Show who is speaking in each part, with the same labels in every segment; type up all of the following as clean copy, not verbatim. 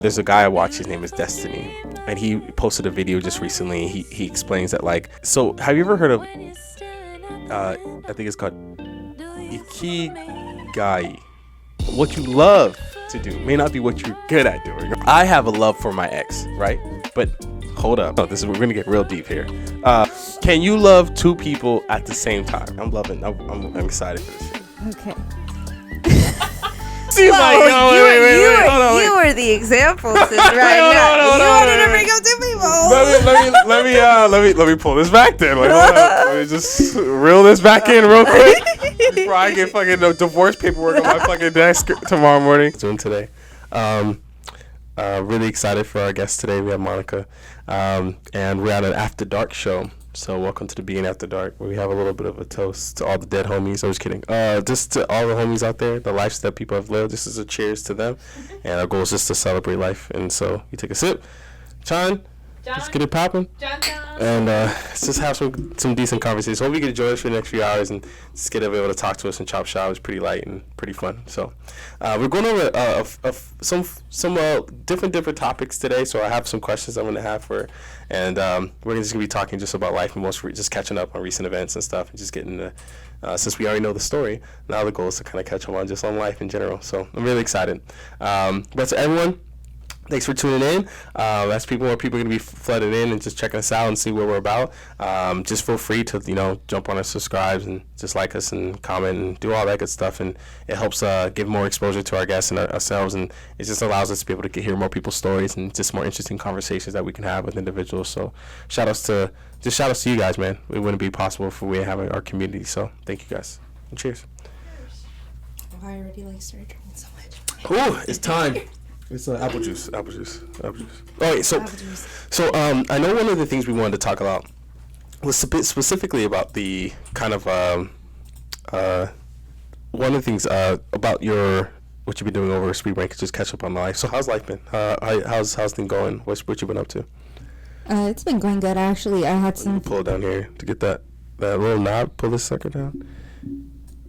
Speaker 1: There's a guy I watch, his name is Destiny, and he posted a video just recently. He explains that, like, so have you ever heard of I think it's called Ikigai? What you love to do may not be what you're good at doing. I have a love for my ex, right? But hold up, we're gonna get real deep here. Can you love two people at the same time? I'm excited for this shit.
Speaker 2: Okay.
Speaker 1: Seems like, no,
Speaker 2: you were the example right now. You wanted to bring up two people.
Speaker 1: Let me pull this back then. Like, hold up. Let me just reel this back in real quick before I get fucking divorce paperwork on my fucking desk tomorrow morning. Doing today. Really excited for our guest today. We have Monica, and we're at an After Dark show. So welcome to the Being After Dark, where we have a little bit of a toast to all the dead homies. I was kidding. Just to all the homies out there, the lives that people have lived. This is a cheers to them, and our goal is just to celebrate life. And so you take a sip, John. Let's get it popping, and let's just have some decent conversations. Hope you can join us for the next few hours and just get able to talk to us and chop shop. It's pretty light and pretty fun. So we're going over some different topics today. So I have some questions I'm going to have for her, and we're just going to be talking just about life and just catching up on recent events and stuff, and just getting the since we already know the story. Now the goal is to kind of catch up on just on life in general. So I'm really excited. But to everyone, thanks for tuning in. As more people are going to be flooded in and just checking us out and see what we're about. Just feel free to, jump on our subscribes and just like us and comment and do all that good stuff. And it helps give more exposure to our guests and ourselves. And it just allows us to be able to hear more people's stories and just more interesting conversations that we can have with individuals. So shout outs to you guys, man. It wouldn't be possible if we didn't have our community. So thank you guys. And cheers.
Speaker 2: Oh, I already started drinking so much.
Speaker 1: Ooh, it's time. It's apple juice. Oh, wait, so I know one of the things we wanted to talk about was a bit specifically about the kind of one of the things about what you've been doing over spring break, just catch up on life. So how's life been? How's things going? What you been up to?
Speaker 2: It's been going good, actually. I had some.
Speaker 1: Pull it down here to get that little knob. Pull this sucker down.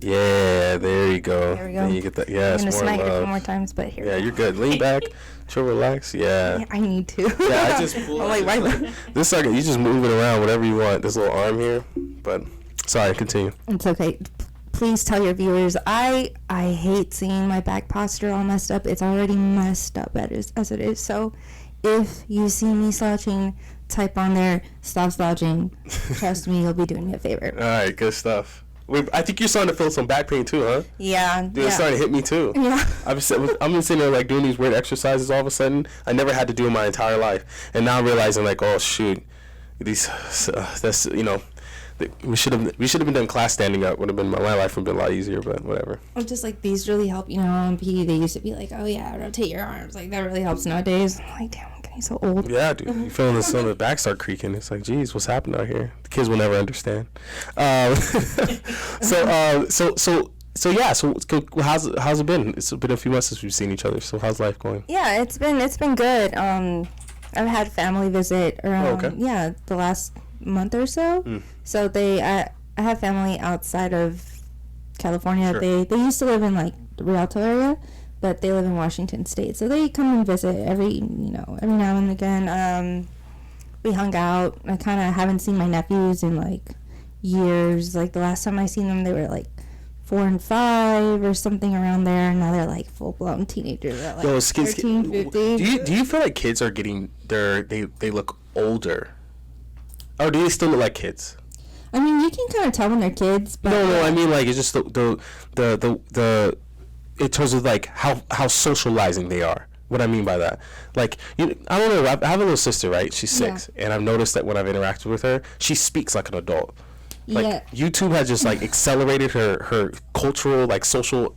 Speaker 1: Yeah, there you go.
Speaker 2: There we go.
Speaker 1: And you get that. Yeah,
Speaker 2: I'm gonna smack it a few more times, but here.
Speaker 1: Yeah, you're good. Lean back, chill, relax. Yeah.
Speaker 2: I need to.
Speaker 1: Yeah, I just pulled. This sucker, you just move it around whatever you want. This little arm here, but sorry, continue.
Speaker 2: It's okay. Please tell your viewers. I hate seeing my back posture all messed up. It's already messed up as it is. So, if you see me slouching, type on there, stop slouching. Trust me, you'll be doing me a favor.
Speaker 1: All right, good stuff. I think you're starting to feel some back pain too, huh?
Speaker 2: Yeah.
Speaker 1: Dude, it's starting to hit me too.
Speaker 2: Yeah.
Speaker 1: I've been sitting there doing these weird exercises all of a sudden. I never had to do in my entire life, and now I'm realizing oh shoot, we should have been done class standing up. Would have been my life would have been a lot easier, but whatever.
Speaker 2: Or just these really help. On PE they used to be like, oh yeah, rotate your arms. That really helps nowadays. I'm like, damn, I'm getting so old.
Speaker 1: Yeah, dude, you feeling some of the back start creaking. It's like, geez, what's happening out here? The kids will never understand. So how's it been? It's been a few months since we've seen each other. So how's life going?
Speaker 2: Yeah, it's been good. I've had family visit around the last month or so. So I have family outside of California.
Speaker 1: Sure.
Speaker 2: They used to live in the Rialto area, but they live in Washington State. So they come and visit every now and again. We hung out. I kind of haven't seen my nephews in years. The last time I seen them, they were 4 and 5 or something around there. Now they're full blown teenagers. They're 13, 15.
Speaker 1: Do you feel like kids are getting they look older? Or do they still look like kids?
Speaker 2: I mean, you can kind of tell when they're kids, but
Speaker 1: no. I mean, it's just the in terms of how socializing they are. What I mean by that, I don't know. I have a little sister, right? She's 6, and I've noticed that when I've interacted with her, she speaks like an adult. YouTube has just accelerated her cultural social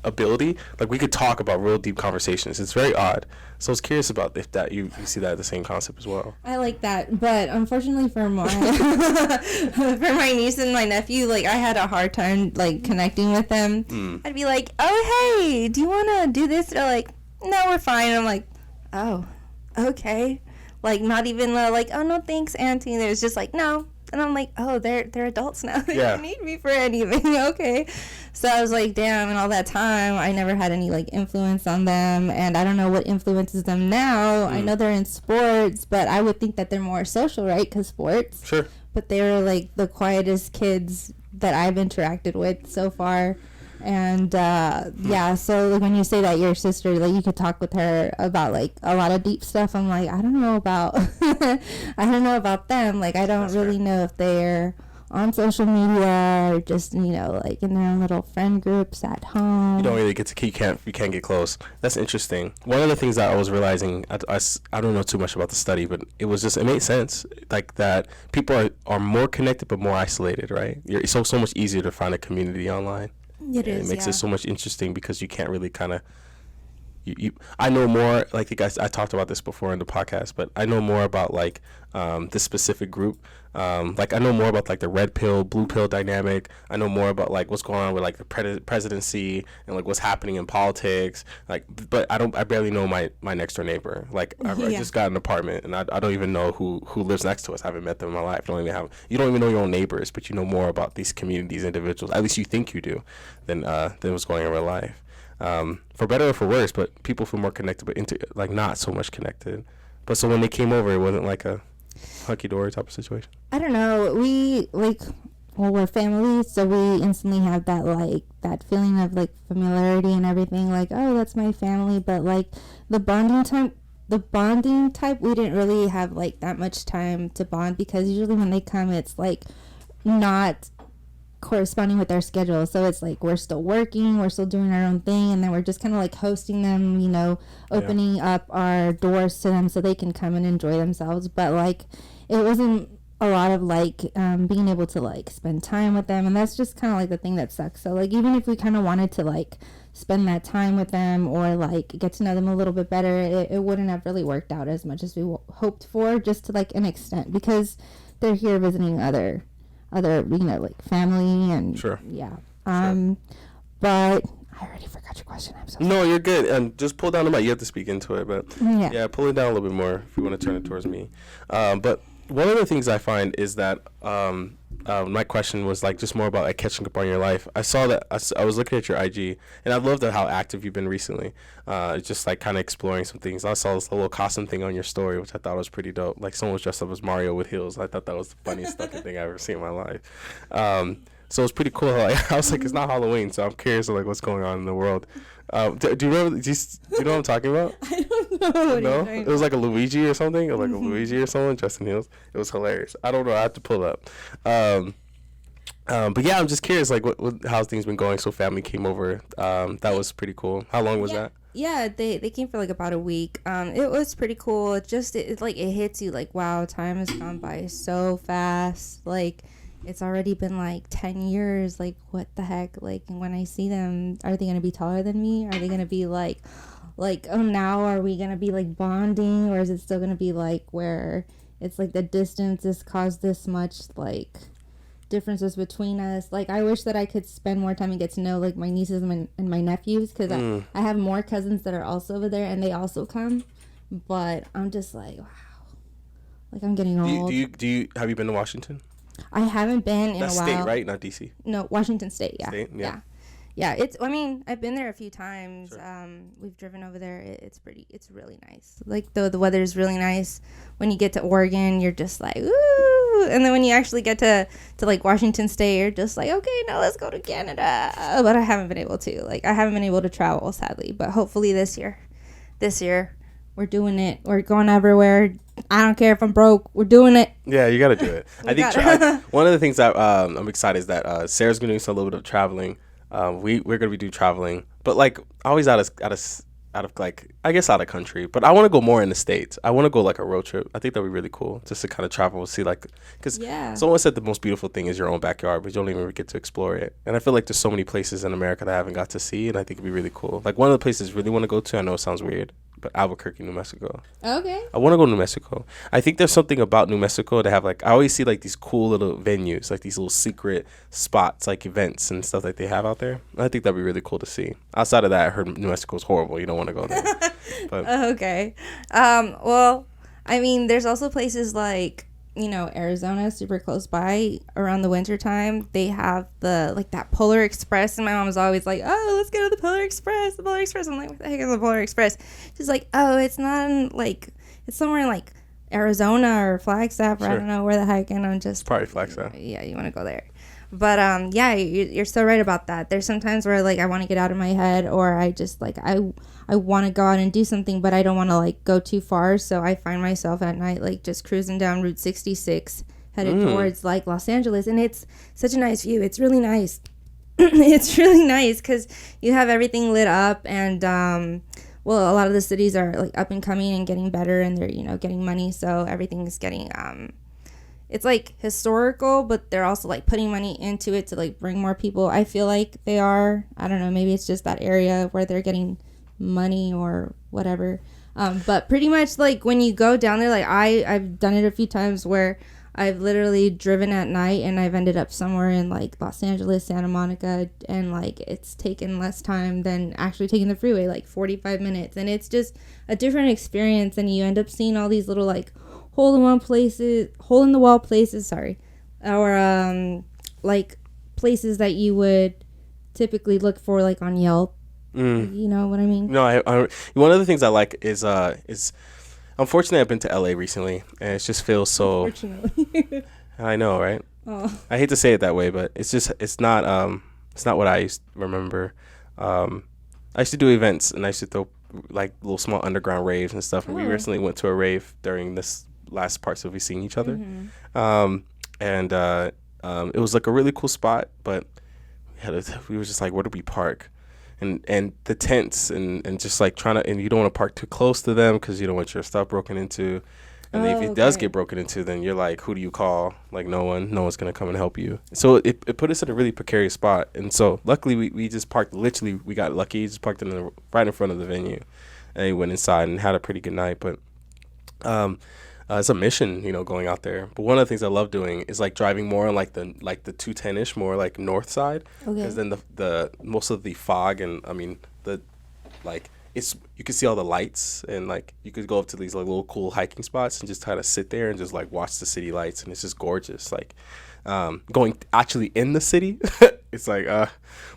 Speaker 1: ability. We could talk about real deep conversations. It's very odd. So I was curious about if that you see that the same concept as well.
Speaker 2: I like that, but unfortunately for my for my niece and my nephew, I had a hard time connecting with them. I'd be like, oh hey, do you wanna do this? They're like, no, we're fine. I'm like, oh, okay. Not even oh no thanks, auntie. There's just no, And I'm like, oh, they're adults now. They
Speaker 1: Yeah.
Speaker 2: don't need me for anything. Okay. So I was like, damn, and all that time, I never had any, like, influence on them. And I don't know what influences them now. I know they're in sports, but I would think that they're more social, right? Because sports.
Speaker 1: Sure.
Speaker 2: But they were, like, the quietest kids that I've interacted with so far. And yeah, so like when you say that your sister, like you could talk with her about like a lot of deep stuff, I'm like, I don't know about I don't know about them. Like I don't
Speaker 1: That's
Speaker 2: really
Speaker 1: fair.
Speaker 2: know if they're on social media or just, you know, like in their own little friend groups at home.
Speaker 1: You don't really get to, you can't get close. That's interesting. One of the things that I was realizing, I don't know too much about the study, but it made sense, like that people are more connected but more isolated, right? It's so much easier to find a community online. It makes it so much interesting because you can't really kind of I know more, like you guys, I talked about this before in the podcast, but I know more about like this specific group. Like I know more about like the red pill, blue pill dynamic. I know more about like what's going on with like the presidency and like what's happening in politics. Like, but I barely know my next door neighbor. Like I just got an apartment and I don't even know who lives next to us. I haven't met them in my life. You don't even know your own neighbors, but you know more about these communities, individuals. At least you think you do, than what's going on in real life. For better or for worse, but people feel more connected, but like not so much connected. But so when they came over, it wasn't like a hunky-dory type of situation.
Speaker 2: I don't know. We're family, so we instantly have that feeling of like familiarity and everything. Like, oh, that's my family. But like the bonding type, we didn't really have like that much time to bond because usually when they come, it's like not corresponding with our schedule. So it's like we're still working, we're still doing our own thing, and then we're just kind of like hosting them, you know, opening up our doors to them so they can come and enjoy themselves. But like it wasn't a lot of like being able to like spend time with them, and that's just kind of like the thing that sucks. So like even if we kind of wanted to like spend that time with them or like get to know them a little bit better, it wouldn't have really worked out as much as we hoped for, just to like an extent, because they're here visiting other you know, like family and
Speaker 1: Sure.
Speaker 2: Yeah.
Speaker 1: Sure.
Speaker 2: But I already forgot your question. I'm so sorry.
Speaker 1: No, you're good. And just pull down the mic. You have to speak into it, but
Speaker 2: Yeah.
Speaker 1: pull it down a little bit more if you want to turn it towards me. But one of the things I find is that my question was like just more about like catching up on your life. I saw that I was looking at your IG, and I loved how active you've been recently. Just like kind of exploring some things. I saw this little costume thing on your story, which I thought was pretty dope. Like someone was dressed up as Mario with heels. I thought that was the funniest fucking thing I've ever seen in my life. So it's pretty cool. Like, I was like, it's not Halloween, so I'm curious like what's going on in the world. Do you know? Do you know what I'm talking about?
Speaker 2: I don't know.
Speaker 1: No, it was like a Luigi or something, or like a Luigi or someone dressed in heels. It was hilarious. I don't know. I have to pull it up. But yeah, I'm just curious, like, how's things been going? So family came over. That was pretty cool. How long was that?
Speaker 2: Yeah, they came for like about a week. It was pretty cool. It hits you like, wow, time has gone by so fast. Like, it's already been like 10 years. Like, what the heck? Like, when I see them, are they gonna be taller than me? Are they gonna be like, oh, now are we gonna be like bonding, or is it still gonna be like where it's like the distance has caused this much like differences between us? Like, I wish that I could spend more time and get to know like my nieces and my nephews, because I have more cousins that are also over there and they also come, but I'm just like, wow, like I'm getting old.
Speaker 1: Have you been to Washington?
Speaker 2: I haven't been in
Speaker 1: That's
Speaker 2: a while.
Speaker 1: state, right? Not DC.
Speaker 2: No, Washington State. Yeah.
Speaker 1: State? Yeah.
Speaker 2: Yeah. It's. I mean, I've been there a few times.
Speaker 1: Sure.
Speaker 2: We've driven over there. It's really nice. Like the weather is really nice. When you get to Oregon, you're just like, ooh, and then when you actually get to like Washington State, you're just like, okay, now let's go to Canada. But I haven't been able to. Like, I haven't been able to travel, sadly. But hopefully this year, we're doing it. We're going everywhere. I don't care if I'm broke. We're doing it.
Speaker 1: Yeah, you got to do it. I think one of the things that I'm excited is that Sarah's going to do a little bit of traveling. We're going to be doing traveling, but like always out of like, I guess out of country. But I want to go more in the States. I want to go like a road trip. I think that'd be really cool just to kind of travel, see like, because someone said the most beautiful thing is your own backyard, but you don't even get to explore it. And I feel like there's so many places in America that I haven't got to see, and I think it'd be really cool. Like one of the places I really want to go to, I know it sounds weird, but Albuquerque, New Mexico.
Speaker 2: Okay.
Speaker 1: I want to go to New Mexico. I think there's something about New Mexico that have like, I always see like these cool little venues, like these little secret spots, like events and stuff like they have out there. I think that'd be really cool to see. Outside of that, I heard New Mexico's horrible. You don't want to go there. But
Speaker 2: okay. Well, I mean, there's also places like Arizona, super close by, around the winter time, they have the like that Polar Express, and my mom was always like, "Oh, let's go to the Polar Express, the Polar Express." I'm like, "What the heck is the Polar Express?" She's like, "Oh, it's not in, like, it's somewhere in like Arizona or Flagstaff, or I don't know where the heck." And I'm just,
Speaker 1: it's probably Flagstaff.
Speaker 2: Yeah, you want to go there. But yeah, you're so right about that. There's some times where like I want to get out of my head, or I just like I want to go out and do something, but I don't want to like go too far. So I find myself at night like just cruising down Route 66, headed towards like Los Angeles, and it's such a nice view. It's really nice. It's really nice because you have everything lit up, and well, a lot of the cities are like up and coming and getting better, and they're getting money, so everything is getting it's like historical, but they're also like putting money into it to like bring more people. I feel like they are. I don't know. Maybe it's just that area where they're getting money or whatever. But pretty much like when you go down there, like I've done it a few times where I've literally driven at night and I've ended up somewhere in like Los Angeles, Santa Monica, and like it's taken less time than actually taking the freeway, like 45 minutes. And it's just a different experience, and you end up seeing all these little like hole in the wall places, or like places that you would typically look for like on Yelp. You know what I mean?
Speaker 1: No, I one of the things I like is unfortunately I've been to LA recently, and it just feels so. Unfortunately. I know, right? Oh. I hate to say it that way, but it's not what I used to remember. I used to do events, and I used to throw like little small underground raves and stuff. And we recently went to a rave during this last parts of we seeing each other. And it was like a really cool spot, but we were just like, where do we park? And the tents and just like trying to, and you don't want to park too close to them because you don't want your stuff broken into. And if it does get broken into, then you're like, who do you call? Like no one's gonna come and help you. So it put us in a really precarious spot. And so luckily we just parked, literally we got lucky, just parked right in front of the venue, and we went inside and had a pretty good night. But it's a mission, going out there. But one of the things I love doing is like driving more on like the 210-ish, more like north side, because then the most of the fog and you can see all the lights, and like you could go up to these like little cool hiking spots and just kind of sit there and just like watch the city lights, and it's just gorgeous. Like going actually in the city, it's like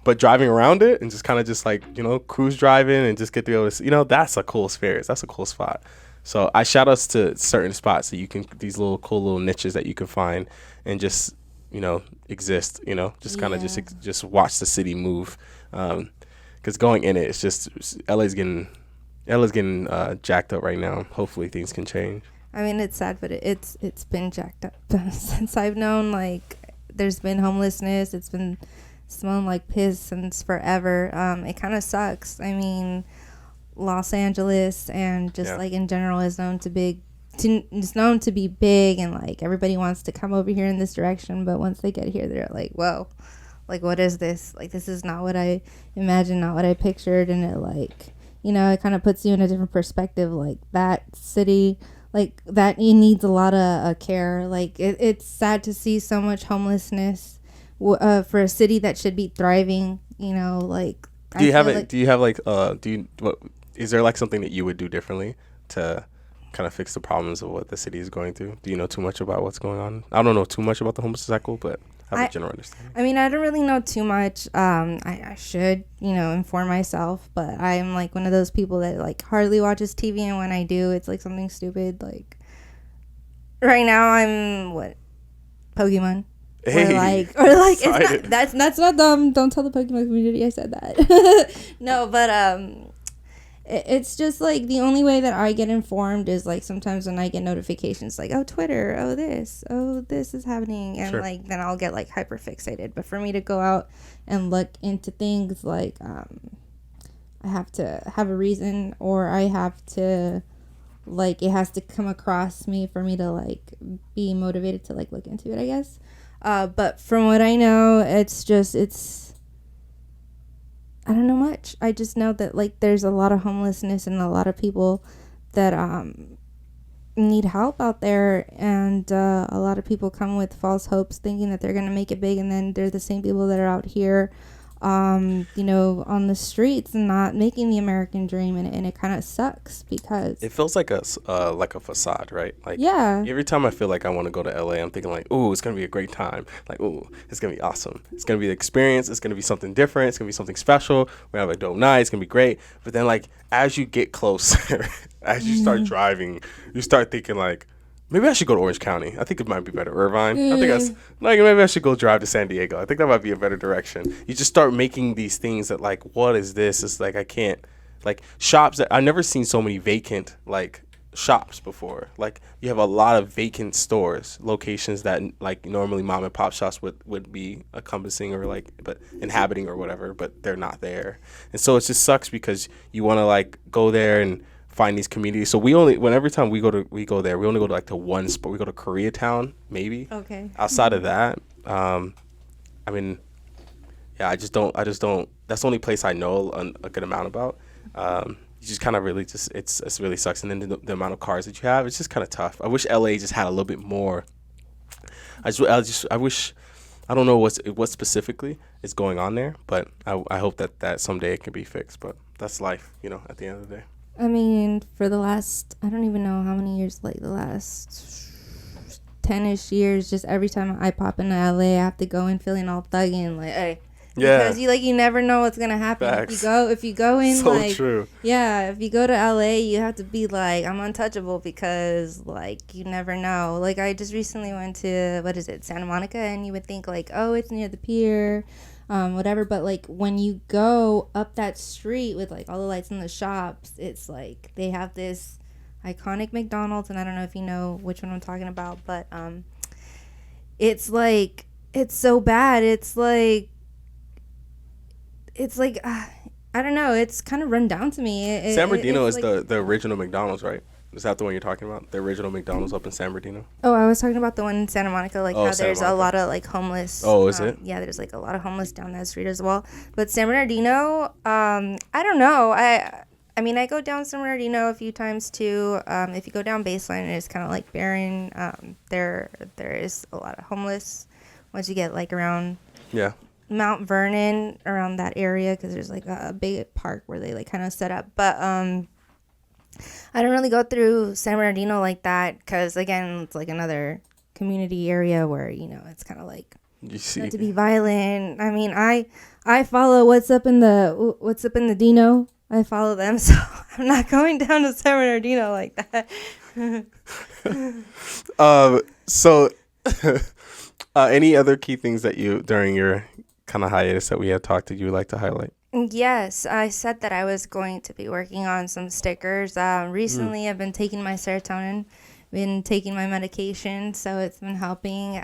Speaker 1: but driving around it and just kind of just like cruise driving and just get to be able to that's a cool experience. That's a cool spot. So I shout outs to certain spots that you can, these little cool little niches that you can find and just, exist, just kind of just watch the city move. Because going in it, it's just, LA's getting jacked up right now. Hopefully things can change.
Speaker 2: I mean, it's sad, but it's been jacked up since I've known, like, there's been homelessness. It's been smelling like piss since forever. It kind of sucks. I mean, Los Angeles and just like in general is known to be big, and like everybody wants to come over here in this direction, but once they get here they're like, whoa, like what is this? Like this is not what I imagined, not what I pictured. And it like it kind of puts you in a different perspective. Like that city, like that it needs a lot of care. Like it's sad to see so much homelessness for a city that should be thriving. Like
Speaker 1: is there like something that you would do differently to kind of fix the problems of what the city is going through? Do you know too much about what's going on? I don't know too much about the homeless cycle, but I have a general understanding.
Speaker 2: I mean, I don't really know too much. I should, inform myself, but I'm like one of those people that like hardly watches TV, and when I do, it's like something stupid. Like right now, I'm Pokemon.
Speaker 1: Hey,
Speaker 2: or like it's not that's not dumb. Don't tell the Pokemon community I said that. No, but it's just like the only way that I get informed is like sometimes when I get notifications like, oh, Twitter, oh this is happening, and like then I'll get like hyper fixated. But for me to go out and look into things, like I have to have a reason, or I have to like it has to come across me for me to like be motivated to like look into it, I guess. But from what I know, I don't know much. I just know that like there's a lot of homelessness and a lot of people that need help out there, and a lot of people come with false hopes thinking that they're going to make it big, and then they're the same people that are out here on the streets and not making the American dream, and it kind of sucks because
Speaker 1: It feels like a facade, right? Like
Speaker 2: yeah.
Speaker 1: every time I feel like I want to go to LA, I'm thinking like, ooh, it's gonna be a great time. Like, ooh, it's gonna be awesome. It's gonna be the experience. It's gonna be something different. It's gonna be something special. We're gonna have a dope night. It's gonna be great. But then like as you get closer, as you start driving, you start thinking like, maybe I should go to Orange County. I think it might be better. Irvine. I think that's like maybe I should go drive to San Diego. I think that might be a better direction. You just start making these things that like, what is this? It's like I can't like shops that I've never seen so many vacant like shops before. Like you have a lot of vacant stores, locations that like normally mom and pop shops would be encompassing or like but inhabiting or whatever, but they're not there. And so it just sucks because you want to like go there and find these communities. So every time we go there, we only go to like to one spot. We go to Koreatown, maybe.
Speaker 2: Okay.
Speaker 1: Outside of that, I mean, yeah, I just don't. That's the only place I know a good amount about. You just kind of really just it's really sucks. And then the amount of cars that you have, it's just kind of tough. I wish LA just had a little bit more. I wish. I don't know what specifically is going on there, but I hope that someday it can be fixed. But that's life, at the end of the day.
Speaker 2: I mean, for the last, I don't even know how many years, like the last 10-ish years, just every time I pop into LA, I have to go in feeling all thugging, like, hey.
Speaker 1: Yeah.
Speaker 2: Because you never know what's going to happen.
Speaker 1: Facts.
Speaker 2: If you go in,
Speaker 1: so
Speaker 2: like,
Speaker 1: true.
Speaker 2: Yeah, if you go to LA, you have to be like, I'm untouchable because, like, you never know. Like, I just recently went to, Santa Monica, and you would think, like, oh, it's near the pier. Whatever, but like when you go up that street with like all the lights in the shops, it's like they have this iconic McDonald's, and I don't know if you know which one I'm talking about, but it's like it's so bad. It's like I don't know. It's kind of run down to me.
Speaker 1: San Bernardino is
Speaker 2: like,
Speaker 1: the original McDonald's, right? Is that the one you're talking about? The original McDonald's up in San Bernardino?
Speaker 2: Oh, I was talking about the one in Santa Monica, like how there's a lot of like homeless.
Speaker 1: Oh, is it?
Speaker 2: Yeah, there's like a lot of homeless down that street as well. But San Bernardino, I don't know. I mean, I go down San Bernardino a few times too. If you go down Baseline, it's kind of like barren. There is a lot of homeless once you get like around Mount Vernon, around that area, because there's like a big park where they like kind of set up. But I don't really go through San Bernardino like that because, again, it's like another community area where, it's kind of like not to be violent. I mean, I follow what's up in the Dino. I follow them, so I'm not going down to San Bernardino like that.
Speaker 1: So any other key things that you, during your kind of hiatus that we had talked to, you would like to highlight?
Speaker 2: Yes, I said that I was going to be working on some stickers. Recently, I've been taking my serotonin, been taking my medication, so it's been helping.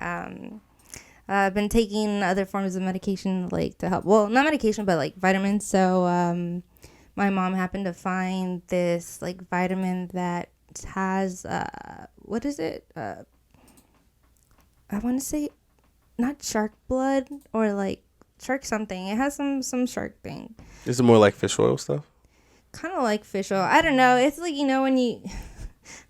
Speaker 2: I've been taking other forms of medication, like to help. Well, not medication, but like vitamins. So my mom happened to find this like vitamin that has what is it? I want to say not shark blood or like shark something. It has some shark thing.
Speaker 1: Is it more like fish oil stuff?
Speaker 2: Kind of like fish oil. I don't know. It's like, when you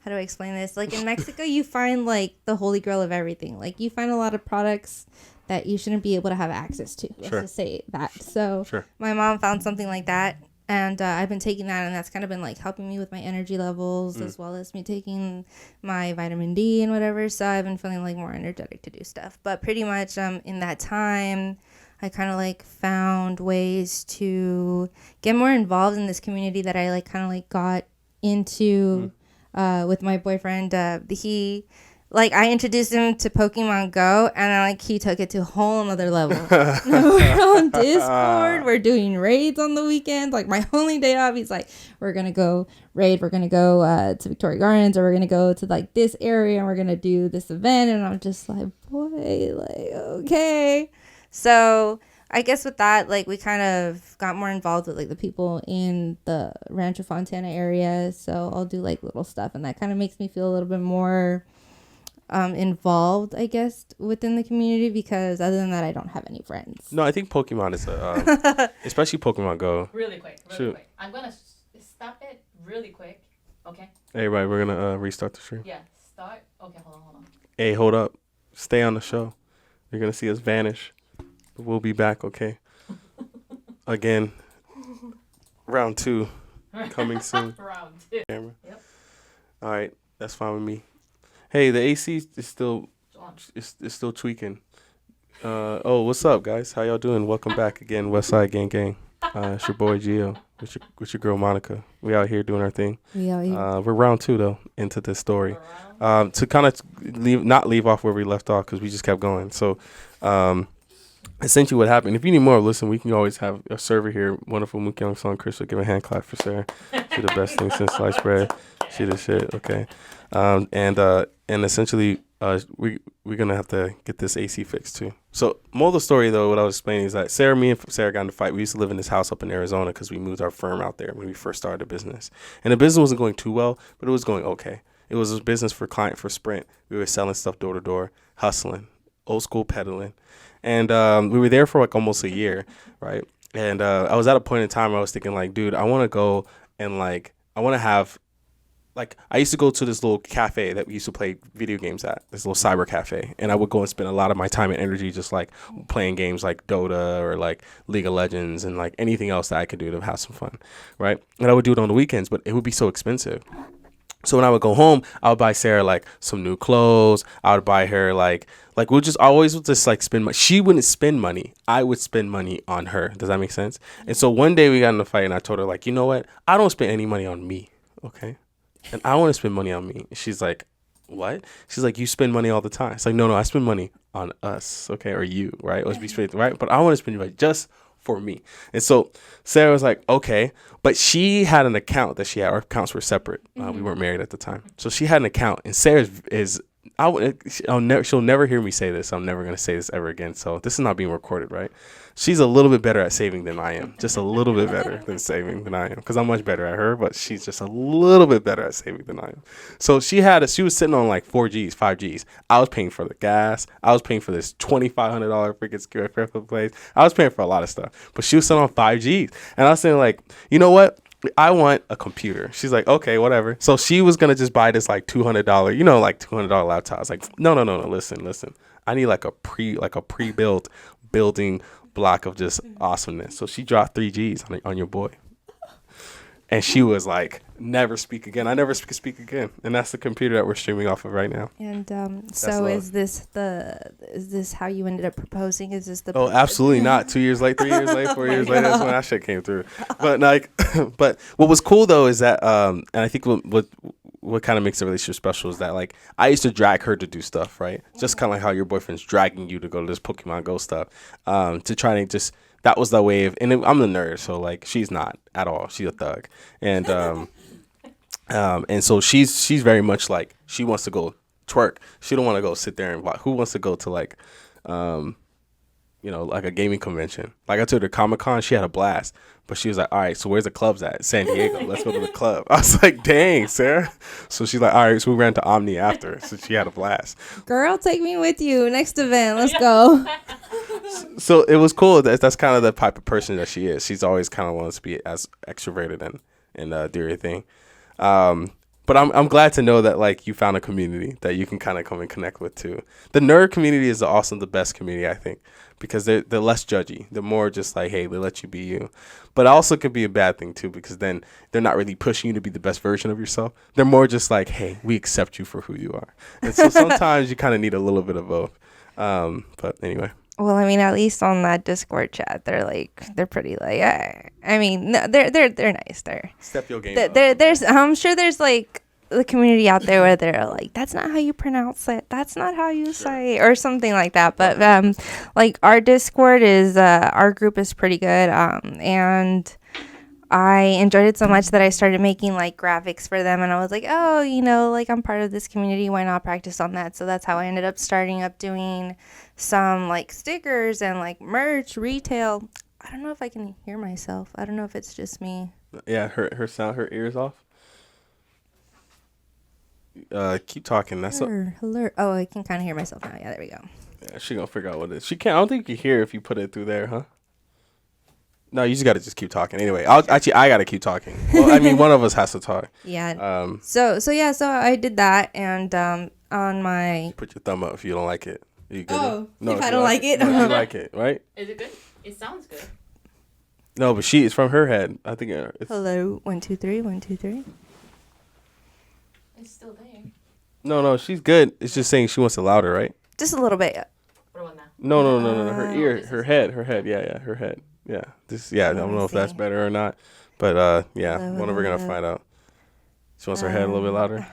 Speaker 2: how do I explain this? Like in Mexico, you find like the holy grail of everything. Like you find a lot of products that you shouldn't be able to have access to. Let's just say that. So my mom found something like that, and I've been taking that, and that's kind of been like helping me with my energy levels, as well as me taking my vitamin D and whatever. So I've been feeling like more energetic to do stuff. But pretty much in that time, I kind of like found ways to get more involved in this community that I like kind of like got into with my boyfriend. He like I introduced him to Pokemon Go, and then like he took it to a whole nother level. We're on Discord. We're doing raids on the weekend. Like my only day off, he's like, we're gonna go raid. We're gonna go to Victoria Gardens, or we're gonna go to like this area, and we're gonna do this event. And I'm just like, boy, like okay. So I guess with that, like we kind of got more involved with like the people in the Rancho Fontana area. So I'll do like little stuff, and that kind of makes me feel a little bit more involved, I guess, within the community, because other than that, I don't have any friends.
Speaker 1: No, I think Pokemon is especially Pokemon Go.
Speaker 3: Really quick. I'm gonna stop it really quick. Okay.
Speaker 1: Hey, right, we're gonna restart the stream.
Speaker 3: Yeah. Start. Okay. Hold on.
Speaker 1: Hey, hold up. Stay on the show. You're gonna see us vanish. We'll be back, okay? again. Round 2 coming soon.
Speaker 3: Round 2.
Speaker 1: Camera.
Speaker 3: Yep.
Speaker 1: All right, that's fine with me. Hey, the AC is still
Speaker 3: It's on.
Speaker 1: it's still tweaking. Oh, what's up, guys? How y'all doing? Welcome back again, Westside Gang Gang. It's your boy Gio with your girl Monica. We out here doing our thing.
Speaker 2: We out here.
Speaker 1: We're round 2 though into this story.
Speaker 3: Around.
Speaker 1: To kind of not leave off where we left off because we just kept going. So, essentially, what happened? If you need more, listen. We can always have a server here. Wonderful Mukyung Song Crystal. Give a hand clap for Sarah. She the best thing since sliced bread. She the shit. Okay, and essentially, we're gonna have to get this AC fixed too. So, more of the story though, what I was explaining is that me and Sarah got in a fight. We used to live in this house up in Arizona because we moved our firm out there when we first started the business, and the business wasn't going too well, but it was going okay. It was a business for Sprint. We were selling stuff door to door, hustling, old school peddling. And we were there for like almost a year, right? And I was at a point in time where I was thinking like, dude, I want to go and like, I want to have, like, I used to go to this little cafe that we used to play video games at, this little cyber cafe. And I would go and spend a lot of my time and energy just like playing games like Dota or like League of Legends and like anything else that I could do to have some fun, right? And I would do it on the weekends, but it would be so expensive. So when I would go home, I would buy Sarah like some new clothes. I would buy her like we'll just always just like spend money. She wouldn't spend money. I would spend money on her. Does that make sense? And so one day we got in a fight and I told her like, you know what? I don't spend any money on me. Okay. And I want to spend money on me. She's like, what? She's like, you spend money all the time. It's like, no, I spend money on us. Okay. Or you, right? Let's be straight, right? But I want to spend money just for me. And so Sarah was like, okay, but she had an account that she had. Our accounts were separate. We weren't married at the time. So she had an account, and Sarah she'll never hear me say this. I'm never going to say this ever again. So this is not being recorded, right? She's a little bit better at saving than I am. Just a little bit better than saving than I am. Because I'm much better at her, but she's just a little bit better at saving than I am. So she was sitting on like 4Gs, 5Gs. I was paying for the gas. I was paying for this $2,500 freaking square foot place. I was paying for a lot of stuff. But she was sitting on 5Gs. And I was saying like, you know what? I want a computer. She's like, okay, whatever. So she was going to just buy this like $200, like $200 laptop. I was like, no. Listen. I need like a pre-built building block of just awesomeness. So she dropped 3Gs on your boy. And she was like, never speak again. I never speak again. And that's the computer that we're streaming off of right now.
Speaker 2: And so is this how you ended up proposing? Is this the
Speaker 1: Oh, absolutely not. 2 years late, 3 years late, 4 years later, that's when that shit came through. But like but what was cool though is that and I think what kind of makes the relationship special is that like I used to drag her to do stuff, right? Just kind of like how your boyfriend's dragging you to go to this Pokemon Go stuff, to try to just, that was the wave. And I'm the nerd, so like she's not at all. She's a thug, and so she's very much like she wants to go twerk. She don't want to go sit there and watch. Who wants to go to like like a gaming convention? Like I took her to Comic-Con, she had a blast. But she was like, all right, so where's the clubs at? San Diego. Let's go to the club. I was like, dang, Sarah. So she's like, all right, so we ran to Omni after. So she had a blast.
Speaker 2: Girl, take me with you. Next event. Let's go.
Speaker 1: So it was cool. That's kind of the type of person that she is. She's always kind of wants to be as extroverted and do your thing. But I'm glad to know that like you found a community that you can kind of come and connect with too. The nerd community is also the best community, I think, because they're less judgy. They're more just like, hey, they let you be you. But also could be a bad thing too, because then they're not really pushing you to be the best version of yourself. They're more just like, hey, we accept you for who you are. And so sometimes you kind of need a little bit of both. But anyway.
Speaker 2: Well, I mean, at least on that Discord chat, they're pretty like, I mean, no, they're nice.
Speaker 1: Step your game up.
Speaker 2: There's, I'm sure there's like the community out there where they're like, that's not how you pronounce it. That's not how you say it, or something like that. But like our Discord is, our group is pretty good. And I enjoyed it so much that I started making like graphics for them, and I was like, oh, like I'm part of this community. Why not practice on that? So that's how I ended up starting up doing some like stickers and like merch, retail. I don't know if I can hear myself. I don't know if it's just me.
Speaker 1: Yeah, her sound, her ears off. Keep talking. That's
Speaker 2: hello. Oh, I can kind of hear myself now. Yeah, there we go.
Speaker 1: Yeah, she gonna figure out what it is. She can't. I don't think you can hear if you put it through there, huh? No, you just gotta just keep talking. Anyway, I gotta keep talking. Well, I mean, one of us has to talk.
Speaker 2: Yeah. So I did that, and on my.
Speaker 1: Put your thumb up if you don't like it. Are you good?
Speaker 2: Oh,
Speaker 1: no,
Speaker 2: if I don't like it.
Speaker 1: No, you like it, right?
Speaker 3: Is it good? It sounds good.
Speaker 1: No, but it's from her head. I think it's...
Speaker 2: Hello, 1 2 3 1 2 3.
Speaker 3: It's still there.
Speaker 1: No, she's good. It's just saying she wants it louder, right?
Speaker 2: Just a little bit.
Speaker 3: What about now?
Speaker 1: No. Her ear, her head. Yeah, her head. Yeah. I
Speaker 2: Let
Speaker 1: don't
Speaker 2: me
Speaker 1: know if that's
Speaker 2: see.
Speaker 1: better or not, but yeah,
Speaker 2: Hello,
Speaker 1: one of we're gonna
Speaker 2: hello.
Speaker 1: find out. She wants her head a little bit louder.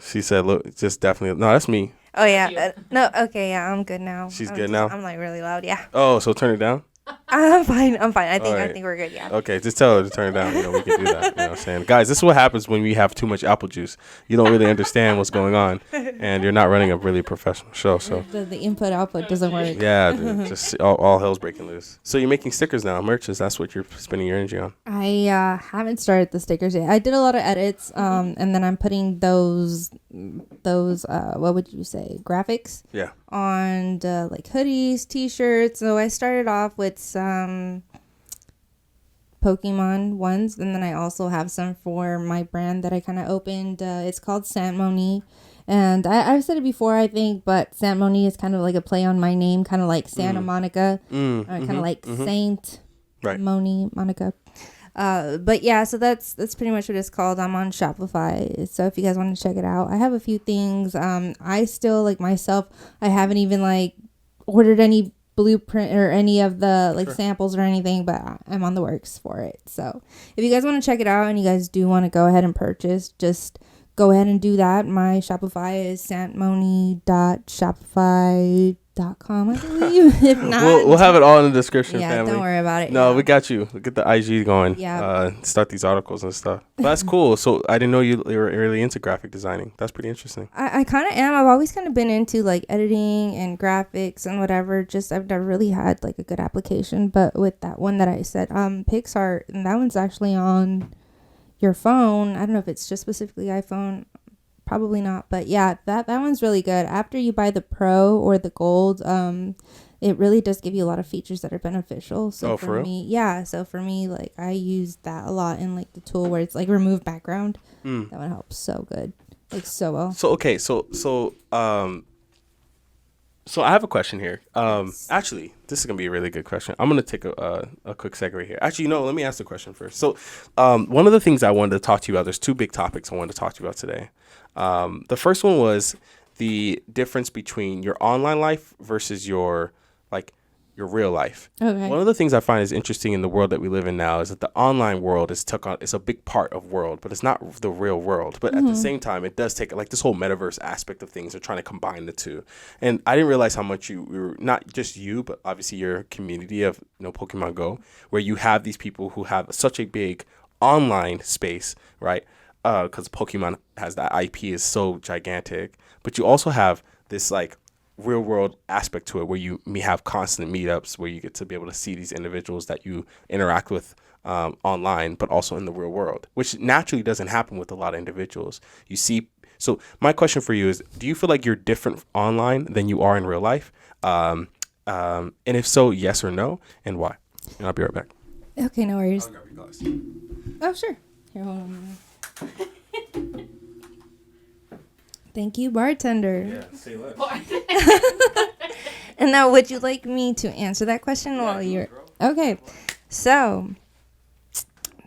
Speaker 1: She said, "Look, just definitely." No, that's me.
Speaker 2: Oh yeah.
Speaker 3: That's you.
Speaker 2: No. Okay. Yeah. I'm good now.
Speaker 1: She's
Speaker 2: I'm
Speaker 1: good now?
Speaker 2: I'm like really loud. Yeah.
Speaker 1: Oh, so turn it down.
Speaker 2: I'm fine. I think
Speaker 1: Alright.
Speaker 2: I think we're good. Yeah.
Speaker 1: Okay, just tell her to turn it down. We can do that. You know what I'm saying? Guys, this is what happens when we have too much apple juice. You don't really understand what's going on, and you're not running a really professional show. So,
Speaker 2: The input output doesn't work.
Speaker 1: yeah, dude, just all hell's breaking loose. So you're making stickers now, merches. That's what you're spending your energy on.
Speaker 2: I haven't started the stickers yet. I did a lot of edits, and then I'm putting those what would you say, graphics
Speaker 1: Yeah.
Speaker 2: on like hoodies, t-shirts. So I started off with some Pokemon ones, and then I also have some for my brand that I kind of opened. It's called Saint Moni, and I've said it before, I think, but Saint Moni is kind of like a play on my name, kind of like Santa Monica, kind of like Saint
Speaker 1: Right.
Speaker 2: Monica. But yeah, so that's pretty much what it's called. I'm on Shopify, so if you guys want to check it out, I have a few things. I still, like, myself, I haven't even like ordered any blueprint or any of the like samples or anything, but I'm on the works for it. So if you guys want to check it out and you guys do want to go ahead and purchase, just go ahead and do that. My Shopify is santmoni.shopify.com, I believe. If not,
Speaker 1: We'll have it all in the description,
Speaker 2: yeah,
Speaker 1: family.
Speaker 2: don't worry about it.
Speaker 1: No,
Speaker 2: yeah.
Speaker 1: we got you. We'll get the IG going.
Speaker 2: Yeah.
Speaker 1: Start these articles and stuff. But that's cool. So I didn't know you were really into graphic designing. That's pretty interesting.
Speaker 2: I kind of am. I've always kind of been into like editing and graphics and whatever. Just I've never really had like a good application. But with that one that I said, PixArt, and that one's actually on your phone. I don't know if it's just specifically iPhone. Probably not. But yeah, that one's really good. After you buy the Pro or the Gold, it really does give you a lot of features that are beneficial. So
Speaker 1: for real?
Speaker 2: me, yeah. So for me, like I use that a lot in like the tool where it's like remove background. That one helps so good, like so well.
Speaker 1: So okay, so I have a question here. Actually, this is gonna be a really good question. I'm gonna take a quick segue here. Actually, no, let me ask the question first. So, one of the things I wanted to talk to you about. There's two big topics I wanted to talk to you about today. The first one was the difference between your online life versus your real life.
Speaker 2: Okay.
Speaker 1: One of the things I find is interesting in the world that we live in now is that the online world it's a big part of world, but it's not the real world. But at the same time, it does take like this whole metaverse aspect of things. They're trying to combine the two. And I didn't realize how much you were, not just you, but obviously your community of Pokemon Go, where you have these people who have such a big online space, right? Because Pokemon has that IP is so gigantic, but you also have this like real world aspect to it where you may have constant meetups where you get to be able to see these individuals that you interact with online, but also in the real world, which naturally doesn't happen with a lot of individuals. You see, so my question for you is, do you feel like you're different online than you are in real life? And if so, yes or no, and why? And I'll be right back.
Speaker 2: Okay, no worries.
Speaker 1: I'll grab your glass.
Speaker 2: Oh, sure. Here, hold on. Thank you, bartender.
Speaker 1: Yeah, say less.
Speaker 2: And now, would you like me to answer that question while you're... Okay, so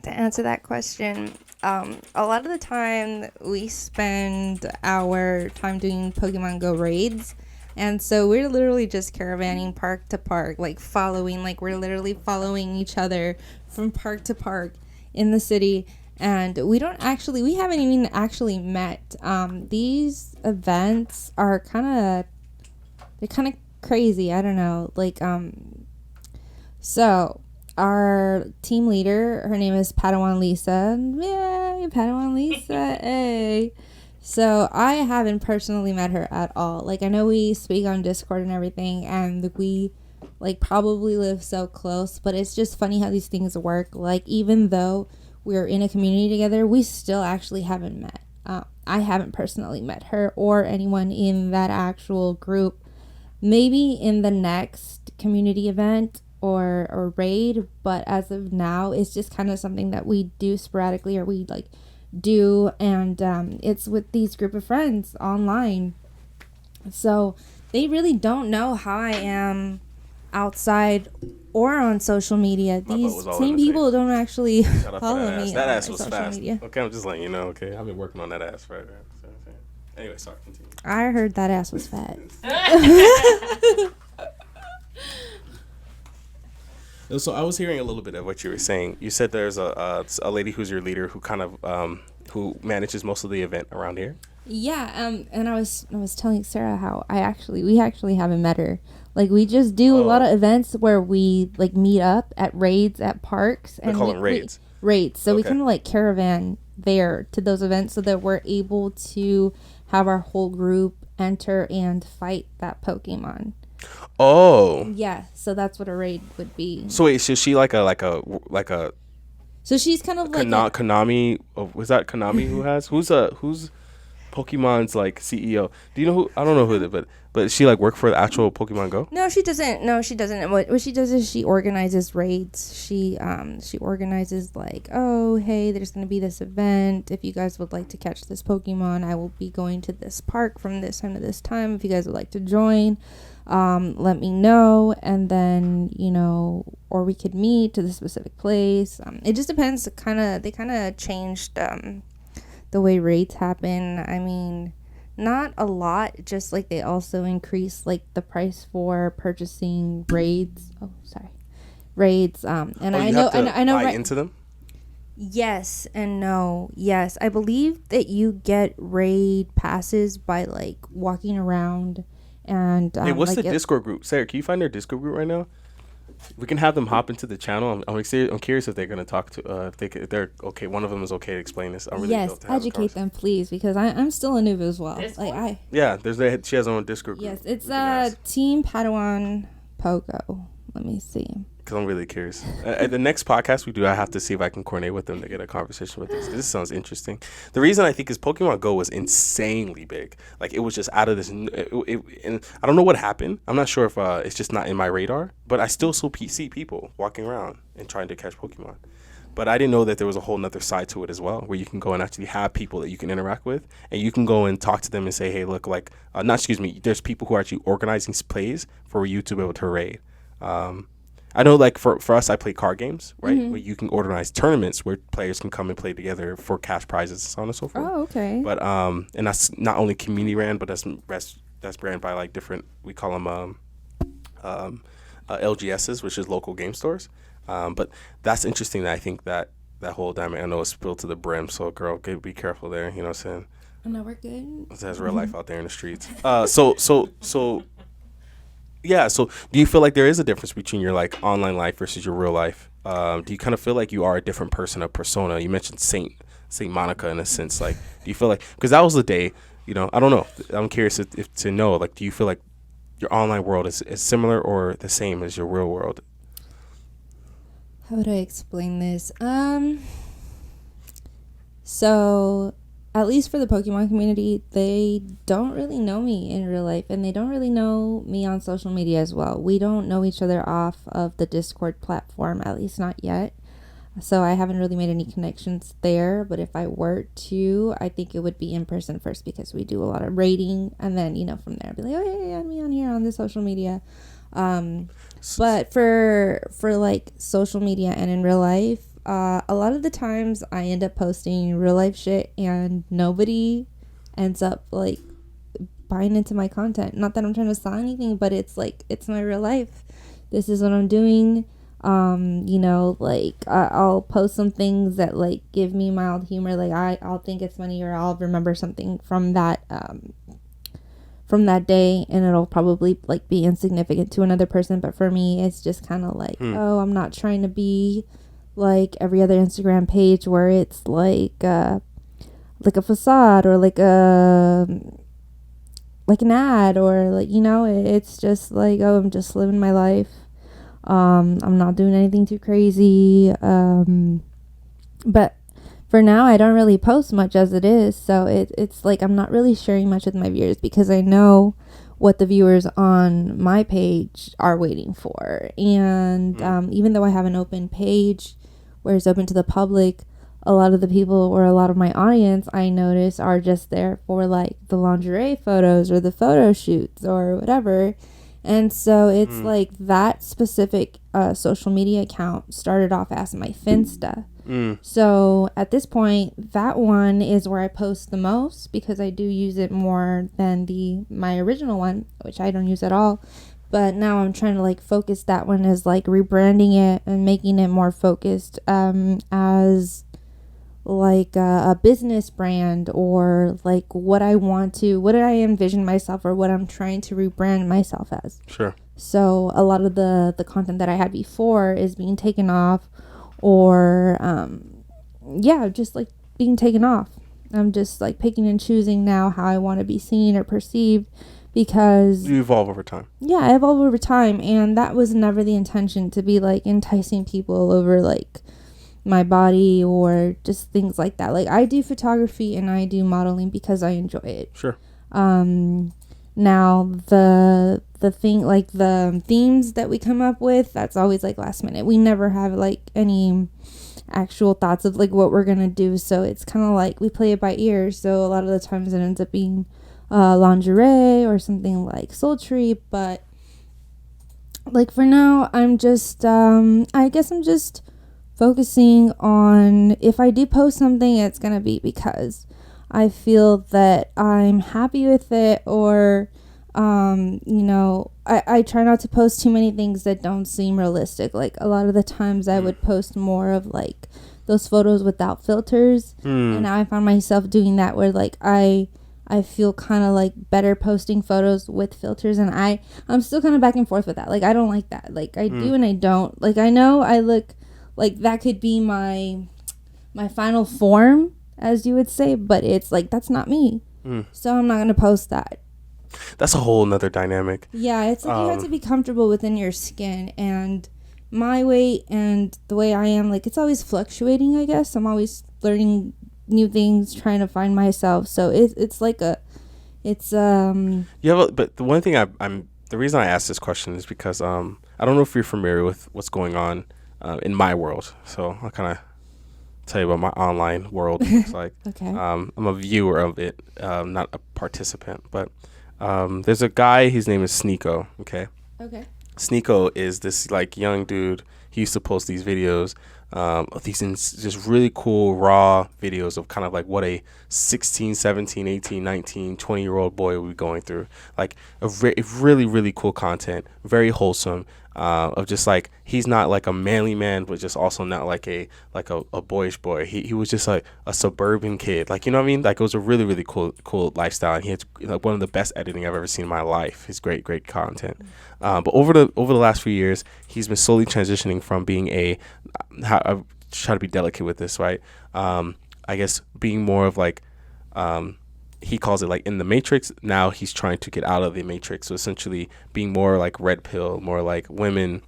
Speaker 2: to answer that question, a lot of the time we spend our time doing Pokemon Go raids. And so we're literally just caravanning park to park, like we're literally following each other from park to park in the city. And we haven't even actually met. These events are they're kind of crazy. I don't know. Like, so our team leader, her name is Padawan Lisa. Yay, Padawan Lisa. Hey. So I haven't personally met her at all. Like, I know we speak on Discord and everything, and we like probably live so close, but it's just funny how these things work. Like, even though we're in a community together, we still actually haven't met. I haven't personally met her or anyone in that actual group. Maybe in the next community event or raid, but as of now, it's just kind of something that we do sporadically, or we like do, and it's with these group of friends online. So they really don't know how I am outside or on social media.
Speaker 1: My butt
Speaker 2: These
Speaker 1: was all
Speaker 2: same
Speaker 1: in the
Speaker 2: people
Speaker 1: face.
Speaker 2: don't actually
Speaker 1: Shout out to
Speaker 2: follow
Speaker 1: that ass.
Speaker 2: me
Speaker 1: That
Speaker 2: on
Speaker 1: ass was
Speaker 2: social
Speaker 1: fast.
Speaker 2: media.
Speaker 1: Okay, I'm just letting you know. Okay, I've been working on that ass forever. Anyway, sorry. Continue.
Speaker 2: I heard that ass was fat.
Speaker 1: So I was hearing a little bit of what you were saying. You said there's a lady who's your leader who kind of who manages most of the event around here.
Speaker 2: Yeah, and I was telling Sarah how we actually haven't met her. Like, we just do a lot of events where we like meet up at raids at parks,
Speaker 1: They
Speaker 2: and
Speaker 1: call them raids.
Speaker 2: Raids. So we
Speaker 1: Okay.
Speaker 2: kind of like caravan there to those events so that we're able to have our whole group enter and fight that Pokemon.
Speaker 1: Oh.
Speaker 2: Yeah, so that's what a raid would be.
Speaker 1: So wait, is she like a
Speaker 2: So she's kind of like
Speaker 1: Konami? Oh, was that Konami who's Pokemon's like CEO? Do you know who? I don't know who, but she like work for the actual Pokemon Go?
Speaker 2: No, she doesn't. No, she doesn't. What she does is she organizes raids. She organizes like, oh, hey, there's going to be this event. If you guys would like to catch this Pokemon, I will be going to this park from this time to this time. If you guys would like to join, let me know. And then, or we could meet to the specific place. It just depends. They kind of changed the way raids happen. I mean, not a lot, just like they also increase like the price for purchasing raids. Raids. And I know
Speaker 1: buy into them.
Speaker 2: Yes and no. Yes, I believe that you get raid passes by like walking around and.
Speaker 1: Hey, what's the Discord group? Sarah, can you find their Discord group right now? We can have them hop into the channel. I'm curious if they're gonna talk to if they're okay. One of them is okay to explain this.
Speaker 2: Yes, educate them, please, because I'm still a noob as well.
Speaker 3: Discord?
Speaker 1: She has her own Discord group.
Speaker 2: Yes, it's Team Padawan Pogo. Let me see.
Speaker 1: Because I'm really curious. At the next podcast we do, I have to see if I can coordinate with them to get a conversation with this. This sounds interesting. The reason I think is Pokemon Go was insanely big. Like, it was just out of this. And I don't know what happened. I'm not sure if it's just not in my radar. But I still see people walking around and trying to catch Pokemon. But I didn't know that there was a whole nother side to it as well, where you can go and actually have people that you can interact with, and you can go and talk to them and say, hey, look, like, there's people who are actually organizing plays for you to be able to raid. I know, like, for us, I play card games, right?
Speaker 2: Mm-hmm.
Speaker 1: Where you can organize tournaments where players can come and play together for cash prizes and so on and so forth.
Speaker 2: Oh, okay.
Speaker 1: But and that's not only community ran, but that's ran by like different. We call them LGSs, which is local game stores. But that's interesting. That I think that whole dynamic. I know it's spilled to the brim, so girl, be careful there. You know what I'm saying?
Speaker 2: No, we're good.
Speaker 1: It has real life out there in the streets. Yeah, so do you feel like there is a difference between your like online life versus your real life? Do you kind of feel like you are a different person, a persona? You mentioned Saint Monica in a sense. Like, do you feel like, because that was the day, I don't know. I'm curious if to know, like, do you feel like your online world is similar or the same as your real world?
Speaker 2: How would I explain this? So, at least for the Pokemon community, they don't really know me in real life, and they don't really know me on social media as well. We don't know each other off of the Discord platform, at least not yet. So I haven't really made any connections there, but if I were to, I think it would be in person first, because we do a lot of rating, and then, from there, I'd be like, oh, hey, add me on here on the social media. But for like social media and in real life, a lot of the times I end up posting real life shit and nobody ends up like buying into my content. Not that I'm trying to sell anything, but it's like, it's my real life. This is what I'm doing. I'll post some things that like give me mild humor. Like I'll think it's funny, or I'll remember something from that day, and it'll probably like be insignificant to another person, but for me it's just kind of like, oh, I'm not trying to be like every other Instagram page where it's like a facade, or like an ad, or like, it's just like, oh, I'm just living my life. I'm not doing anything too crazy. But for now, I don't really post much as it is. So it's like, I'm not really sharing much with my viewers, because I know what the viewers on my page are waiting for. And even though I have an open page where it's open to the public, a lot of the people, or a lot of my audience, I notice, are just there for like the lingerie photos or the photo shoots or whatever. And so it's like that specific social media account started off as my Finsta. So at this point, that one is where I post the most because I do use it more than my original one, which I don't use at all. But now I'm trying to like focus that one as like rebranding it and making it more focused as like a business brand, or like what I envision myself, or what I'm trying to rebrand myself as.
Speaker 1: Sure.
Speaker 2: So a lot of the content that I had before is being taken off, or just like being taken off. I'm just like picking and choosing now how I want to be seen or perceived, because
Speaker 1: You evolve over time.
Speaker 2: yeah, I evolve over time, and that was never the intention, to be like enticing people over like my body or just things like that. Like I do photography and I do modeling because I enjoy it.
Speaker 1: Sure.
Speaker 2: Now the thing, like the themes that we come up with, that's always like last minute. We never have like any actual thoughts of like what we're gonna do, so it's kind of like we play it by ear. So a lot of the times it ends up being lingerie or something like sultry, but like for now I'm just I guess I'm just focusing on, if I do post something, it's gonna be because I feel that I'm happy with it, or I try not to post too many things that don't seem realistic. Like a lot of the times I would post more of like those photos without filters, and now I find myself doing that, where like I feel kind of like better posting photos with filters, and I'm still kind of back and forth with that. Like I don't like that. Like I do and I don't. Like I know I look like that could be my final form, as you would say, but it's like that's not me. So I'm not gonna post that.
Speaker 1: That's a whole nother dynamic.
Speaker 2: Yeah, it's like you have to be comfortable within your skin, and my weight and the way I am, like it's always fluctuating, I guess. I'm always learning new things, trying to find myself. So it's like
Speaker 1: Yeah, but the one thing the reason I asked this question is because I don't know if you're familiar with what's going on in my world. So I'll kind of tell you what my online world looks like.
Speaker 2: Okay.
Speaker 1: I'm a viewer of it, not a participant. But there's a guy, his name is Sneeko, okay?
Speaker 2: Okay.
Speaker 1: Sneeko is this like young dude. He used to post these videos of these just really cool raw videos of kind of like what a 16, 17, 18, 19, 20-year-old boy would be going through. Like really, really cool content, very wholesome, of just like, he's not like a manly man, but just also not like a boyish boy. He was just like a suburban kid. Like, you know what I mean? Like it was a really, really cool lifestyle. And he had like one of the best editing I've ever seen in my life. His great content. But over the last few years, he's been slowly transitioning from being I try to be delicate with this, right? I guess being more of like, he calls it like in the matrix. Now he's trying to get out of the matrix. So essentially being more like red pill, more like women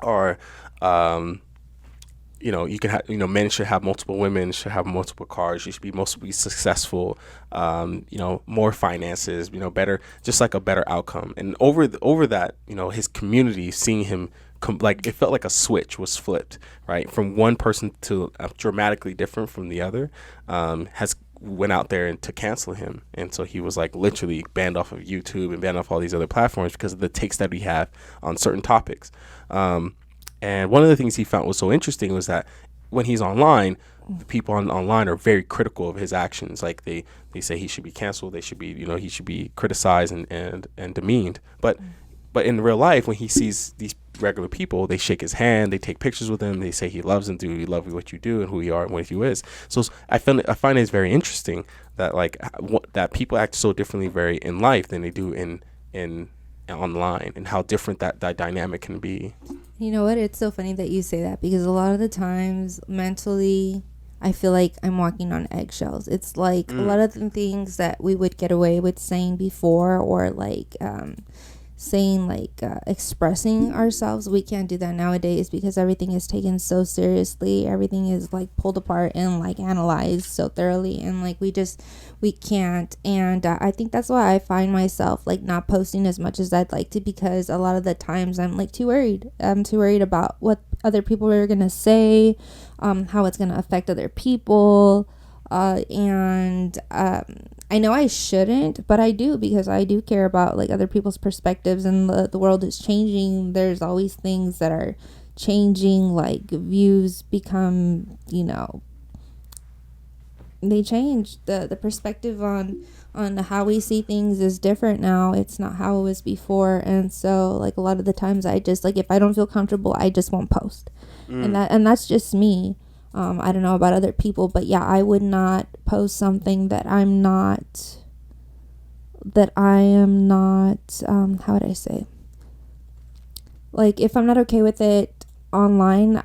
Speaker 1: are, you can have, men should have multiple women, should have multiple cars, you should be mostly successful, more finances, better, just like a better outcome. And over that, his community seeing him like it felt like a switch was flipped, right? From one person to dramatically different from the other, has went out there and to cancel him. And so he was like literally banned off of YouTube and banned off all these other platforms because of the takes that he had on certain topics. And one of the things he found was so interesting was that when he's online, the people online are very critical of his actions. Like they say he should be canceled. They should be, he should be criticized and demeaned. But in real life, when he sees these regular people, they shake his hand, they take pictures with him, they say he loves him, we love what you do and who you are and what you is. So I find it's very interesting that like that people act so differently very in life than they do in online, and how different that dynamic can be.
Speaker 2: You know what? It's so funny that you say that, because a lot of the times mentally I feel like I'm walking on eggshells. It's like a lot of the things that we would get away with saying before, or like saying like expressing ourselves, we can't do that nowadays because everything is taken so seriously. Everything is like pulled apart and like analyzed so thoroughly, and like we can't. And I think that's why I find myself like not posting as much as I'd like to, because a lot of the times I'm like too worried. I'm too worried about what other people are gonna say, how it's gonna affect other people. And I know I shouldn't, but I do, because I do care about like other people's perspectives, and the world is changing. There's always things that are changing, like views become, they change. The perspective on how we see things is different now. It's not how it was before. And so like a lot of the times I just, like, if I don't feel comfortable, I just won't post. And that's just me. I don't know about other people, but yeah, I would not post something that I am not, how would I say? Like, if I'm not okay with it online,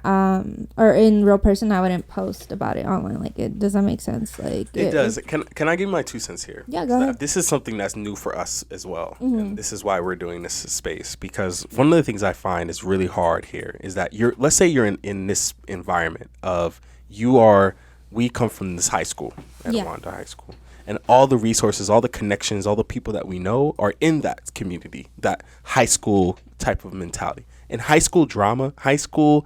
Speaker 2: or in real person, I wouldn't post about it online. Like, does that make sense? Like,
Speaker 1: it does. Can I give my 2 cents here?
Speaker 2: Yeah, go ahead.
Speaker 1: This is something that's new for us as well. And this is why we're doing this space, because one of the things I find is really hard here is that let's say you're in this environment of we come from this high school, Rwanda High School, and all the resources, all the connections, all the people that we know are in that community, that high school type of mentality. And high school drama, high school,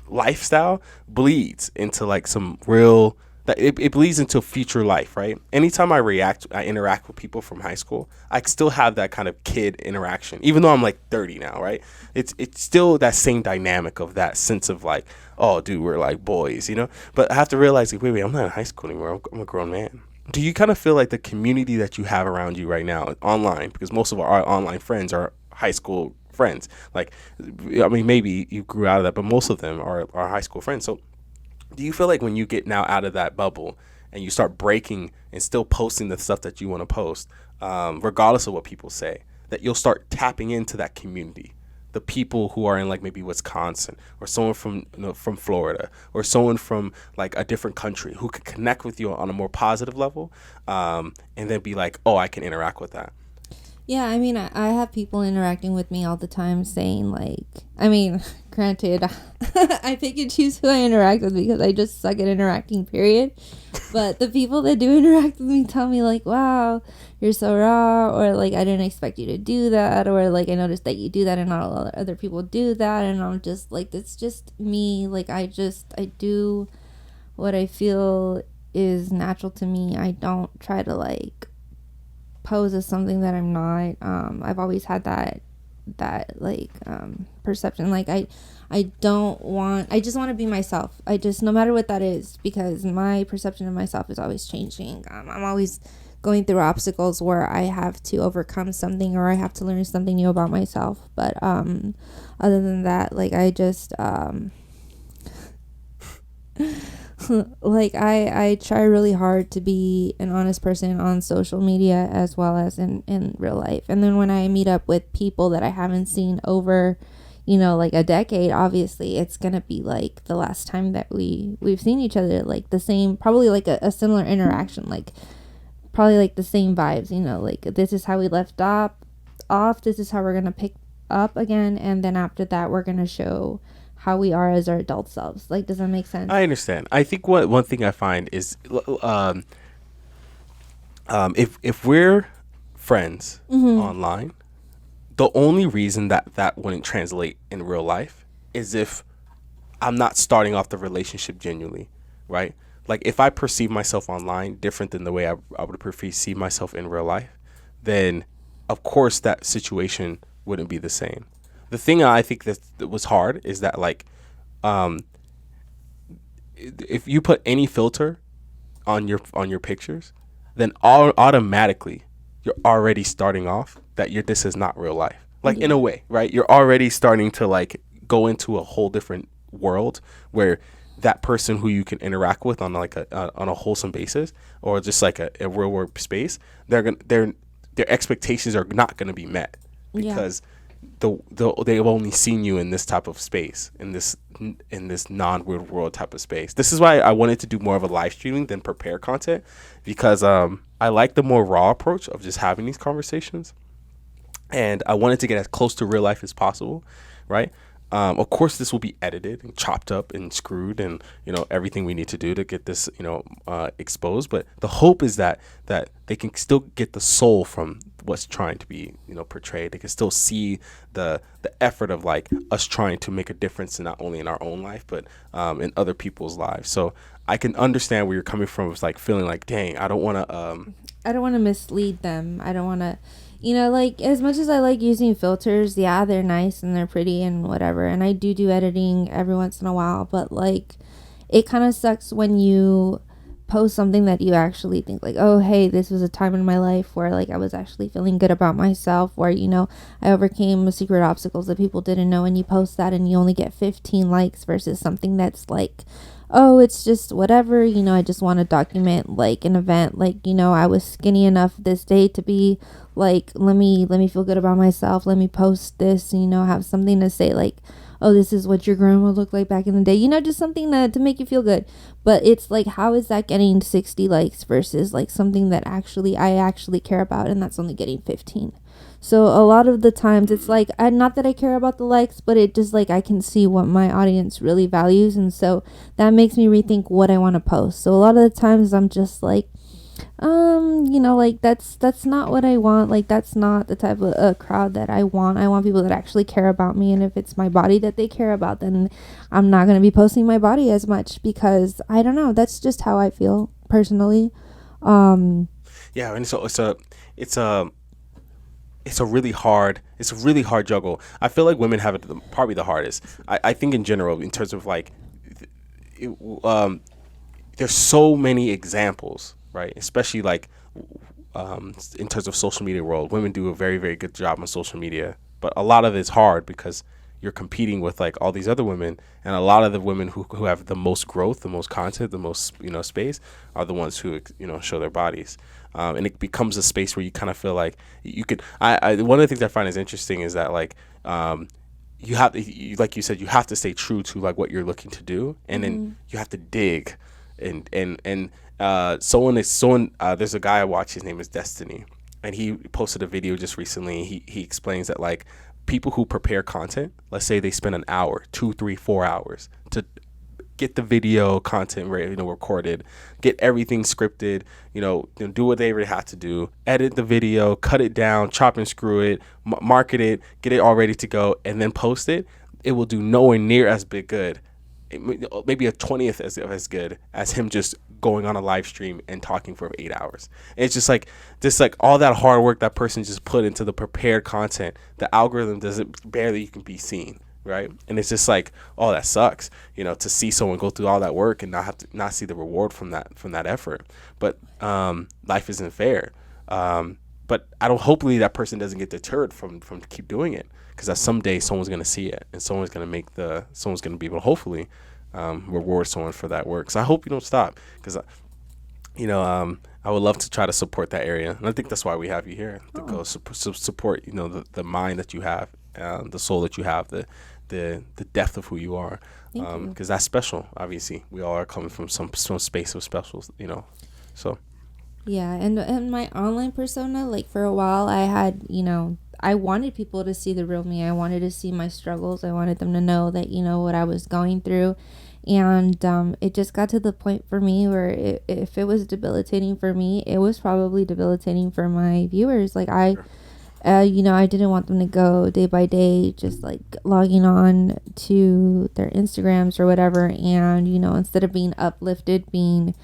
Speaker 1: lifestyle bleeds into like some real, that it bleeds into future life, right? Anytime I interact with people from high school, I still have that kind of kid interaction, even though I'm like 30 now, right? It's still that same dynamic of that sense of like, oh, dude, we're like boys, But I have to realize, like, wait, I'm not in high school anymore. I'm a grown man. Do you kind of feel like the community that you have around you right now online, because most of our online friends are high school friends, like, I mean, maybe you grew out of that, but most of them are high school friends. So do you feel like when you get now out of that bubble and you start breaking and still posting the stuff that you want to post, regardless of what people say, that you'll start tapping into that community, the people who are in like maybe Wisconsin, or someone from Florida, or someone from like a different country who could connect with you on a more positive level, and then be like, oh, I can interact with that?
Speaker 2: Yeah, I mean, I have people interacting with me all the time saying, like, I mean, granted, I pick and choose who I interact with because I just suck at interacting, period. But the people that do interact with me tell me, like, wow, you're so raw, or, like, I didn't expect you to do that, or, like, I noticed that you do that and not a lot of other people do that. And I'm just, like, it's just me. Like, I do what I feel is natural to me. I don't try to, like, pose as something that I'm not. I've always had that perception. Like, I just want to be myself. No matter what that is, because my perception of myself is always changing. I'm always going through obstacles where I have to overcome something, or I have to learn something new about myself. But other than that, like, I just like, I try really hard to be an honest person on social media as well as in real life. And then when I meet up with people that I haven't seen over, like a decade, obviously it's gonna be like the last time that we've seen each other, like the same, probably like a similar interaction, like probably like the same vibes, like this is how we left off, this is how we're gonna pick up again, and then after that we're gonna show how we are as our adult selves. Like, does that make sense?
Speaker 1: I understand. I think one thing I find is, if we're friends online, the only reason that wouldn't translate in real life is if I'm not starting off the relationship genuinely, right? Like, if I perceive myself online different than the way I would perceive myself in real life, then of course that situation wouldn't be the same. The thing I think that was hard is that, like, if you put any filter on your pictures, then automatically you're already starting off that this is not real life. Like, in a way, right? You're already starting to like go into a whole different world where that person who you can interact with on like on a wholesome basis, or just like a real world space, their expectations are not going to be met, because they've only seen you in this type of space, in this non-real world type of space. This is why I wanted to do more of a live streaming than prepare content, because I like the more raw approach of just having these conversations, and I wanted to get as close to real life as possible, right? Of course, this will be edited and chopped up and screwed, and everything we need to do to get this exposed. But the hope is that they can still get the soul from what's trying to be portrayed. They can still see the effort of like us trying to make a difference, not only in our own life but in other people's lives. So I can understand where you're coming from. It's like feeling like, dang, I don't want to.
Speaker 2: I don't want to mislead them. I don't want to, like, as much as I like using filters, yeah, they're nice and they're pretty and whatever. And I do editing every once in a while, but like, it kind of sucks when you post something that you actually think like, oh, hey, this was a time in my life where like I was actually feeling good about myself, where, I overcame secret obstacles that people didn't know, and you post that and you only get 15 likes versus something that's like, oh, it's just whatever, I just want to document like an event, like, I was skinny enough this day to be like, let me feel good about myself, let me post this, have something to say, like, oh, this is what your grandma looked like back in the day, just something to make you feel good. But it's like, how is that getting 60 likes versus like something that I actually care about, and that's only getting 15? So a lot of the times it's like, not that I care about the likes, but it just like, I can see what my audience really values. And so that makes me rethink what I want to post. So a lot of the times I'm just like, like that's not what I want. Like, that's not the type of crowd that I want. I want people that actually care about me. And if it's my body that they care about, then I'm not going to be posting my body as much, because I don't know. That's just how I feel personally.
Speaker 1: Yeah. And so it's a really hard juggle. I feel like women have it probably the hardest. I think in general, in terms of like, it, there's so many examples, right? Especially like in terms of social media world, women do a very, very good job on social media, but a lot of it's hard because you're competing with like all these other women, and a lot of the women who have the most growth, the most content, the most space, are the ones who show their bodies. And it becomes a space where you kind of feel like you could. One of the things I find is interesting is that like you have, like you said, you have to stay true to like what you're looking to do, and then you have to dig, and there's a guy I watch. His name is Destiny, and he posted a video just recently. He explains that like people who prepare content, let's say they spend an hour, 2, 3, 4 hours to get the video content recorded, get everything scripted, do what they really have to do, edit the video, cut it down, chop and screw it, market it, get it all ready to go, and then post it. It will do nowhere near as big good, maybe a 20th as good as him just going on a live stream and talking for 8 hours. And it's just like all that hard work that person just put into the prepared content, the algorithm doesn't barely can be seen, right? And it's just like, oh, that sucks, to see someone go through all that work and not see the reward from that effort. But life isn't fair. But hopefully that person doesn't get deterred from keep doing it, because that someday someone's going to see it, and someone's going to be able to hopefully reward someone for that work. So I hope you don't stop, because I would love to try to support that area, and I think that's why we have you here, to go support the mind that you have, the soul that you have, the depth of who you are, because that's special. Obviously, we all are coming from some space of special, so.
Speaker 2: Yeah, and my online persona, like for a while I had, I wanted people to see the real me. I wanted to see my struggles. I wanted them to know that, what I was going through. And it just got to the point for me where if it was debilitating for me, it was probably debilitating for my viewers. Like I didn't want them to go day by day just like logging on to their Instagrams or whatever, and instead of being uplifted, being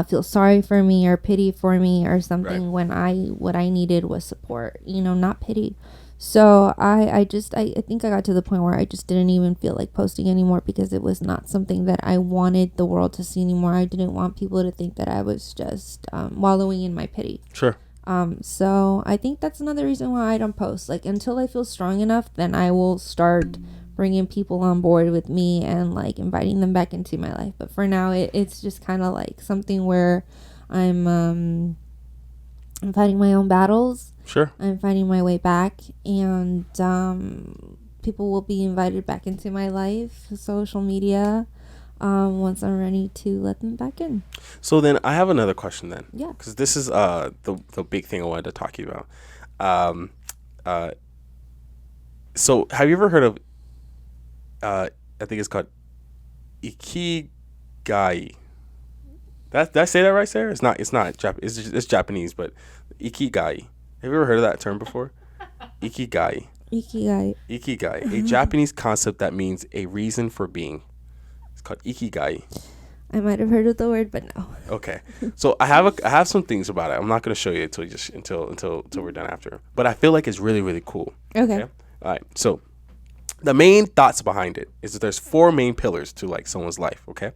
Speaker 2: feel sorry for me or pity for me or something, right, when what I needed was support, not pity. So I think I got to the point where I just didn't even feel like posting anymore, because it was not something that I wanted the world to see anymore. I didn't want people to think that I was just wallowing in my pity.
Speaker 1: Sure.
Speaker 2: So I think that's another reason why I don't post. Like, until I feel strong enough, then I will start bringing people on board with me and like inviting them back into my life. But for now, it's just kind of like something where I'm fighting my own battles.
Speaker 1: Sure.
Speaker 2: I'm finding my way back, and people will be invited back into my life, social media, once I'm ready to let them back in.
Speaker 1: So then I have another question then.
Speaker 2: Yeah.
Speaker 1: Because this is the big thing I wanted to talk to you about. So have you ever heard of, I think it's called Ikigai. Did I say that right, Sarah? It's not it's Japanese, but Ikigai. Have you ever heard of that term before? Ikigai.
Speaker 2: Ikigai.
Speaker 1: A Japanese concept that means a reason for being. It's called Ikigai.
Speaker 2: I might have heard of the word, but no.
Speaker 1: Okay, so I have some things about it. I'm not gonna show you until we're done after. But I feel like it's really really cool.
Speaker 2: Okay.
Speaker 1: All right. So the main thoughts behind it is that there's 4 main pillars to like someone's life. Okay.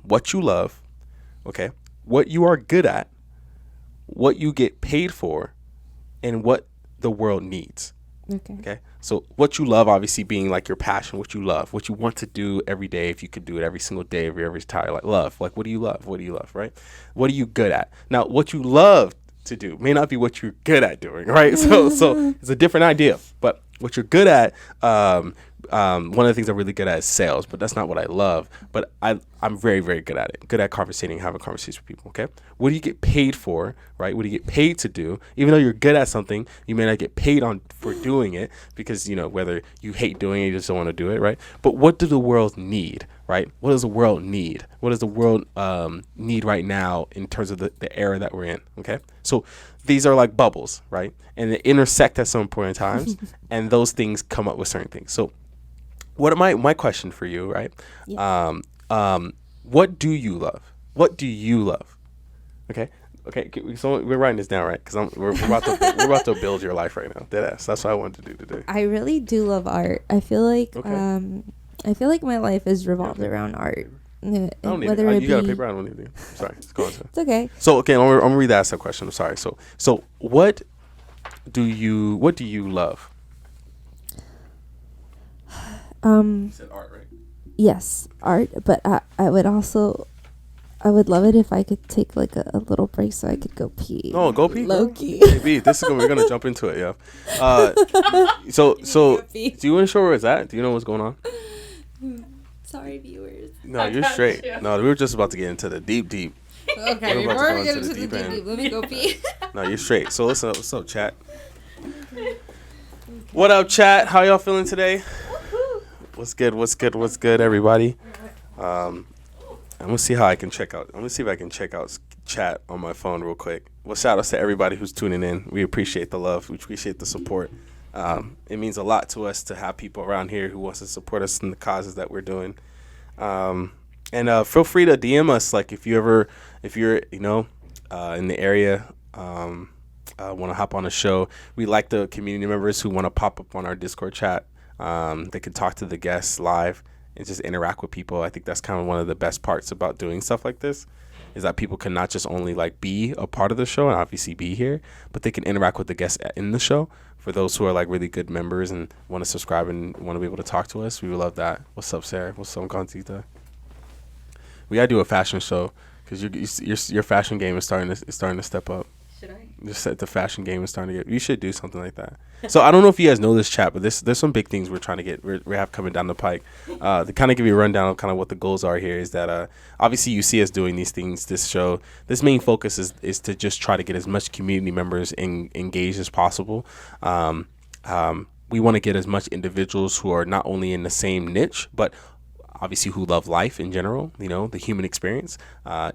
Speaker 1: What you love. Okay. What you are good at. What you get paid for, and what the world needs. Okay. So what you love, obviously being like your passion, what you love, what you want to do every day. If you could do it every single day of every time, like love, like what do you love? What do you love? Right. What are you good at? Now, what you love to do may not be what you're good at doing. Right. So it's a different idea, but what you're good at, one of the things I'm really good at is sales, but that's not what I love. But I'm very, very good at it. Good at conversating, having conversations with people. Okay. What do you get paid for? Right. What do you get paid to do? Even though you're good at something, you may not get paid for doing it because, whether you hate doing it, you just don't want to do it. Right. But what do the world need? Right. What does the world need? What does the world need right now in terms of the era that we're in? Okay. So these are like bubbles, right? And they intersect at some point in times, and those things come up with certain things. So what am my question for you, right?
Speaker 2: Yeah.
Speaker 1: What do you love? What do you love? Okay. So we're writing this down, right? Because we're about to build your life right now. Deadass. That's what I wanted to do today.
Speaker 2: I really do love art. I feel like my life is revolved around art.
Speaker 1: I don't need it. You got a paper? I don't need it. Sorry. Let's go on to it.
Speaker 2: It's okay.
Speaker 1: So okay, I'm gonna read that question. I'm sorry. So what do you love? You said art, right?
Speaker 2: Yes, art. But I would love it if I could take like a little break so I could go pee.
Speaker 1: No, go pee.
Speaker 2: Low key.
Speaker 1: Maybe we're gonna jump into it. Yeah. So do you want to show where it's at? Do you know what's going on?
Speaker 2: Sorry, viewers.
Speaker 1: No, you're straight. No, we were just about to get into the deep.
Speaker 2: Okay,
Speaker 1: We're about
Speaker 2: before
Speaker 1: to
Speaker 2: we
Speaker 1: go
Speaker 2: get
Speaker 1: into
Speaker 2: into
Speaker 1: the
Speaker 2: the
Speaker 1: deep
Speaker 2: deep,
Speaker 1: end.
Speaker 2: let me go pee.
Speaker 1: No, you're straight. So listen, what's up, chat? What up, chat? How y'all feeling today? What's good, everybody? I'm gonna see how I can check out. I'm gonna see if I can check out chat on my phone real quick. Well, shout outs to everybody who's tuning in. We appreciate the love. We appreciate the support. It means a lot to us to have people around here who wants to support us in the causes that we're doing. And feel free to DM us, like if you're in the area, want to hop on a show. We like the community members who want to pop up on our Discord chat. They can talk to the guests live and just interact with people. I think that's kind of one of the best parts about doing stuff like this, is that people can not just only like be a part of the show and obviously be here, but they can interact with the guests in the show. For those who are like really good members and want to subscribe and want to be able to talk to us, we would love that. What's up, Sarah? What's up, Gonzita? We gotta do a fashion show because your fashion game is starting to step up.
Speaker 3: Should I?
Speaker 1: Just set the fashion game is starting to get. You should do something like that. So I don't know if you guys know this chat, but there's some big things we're trying to get. We have coming down the pike. To kind of give you a rundown of kind of what the goals are here is that obviously you see us doing these things. This show, this main focus is to just try to get as much community members engaged as possible. We want to get as much individuals who are not only in the same niche, but obviously who love life in general, the human experience,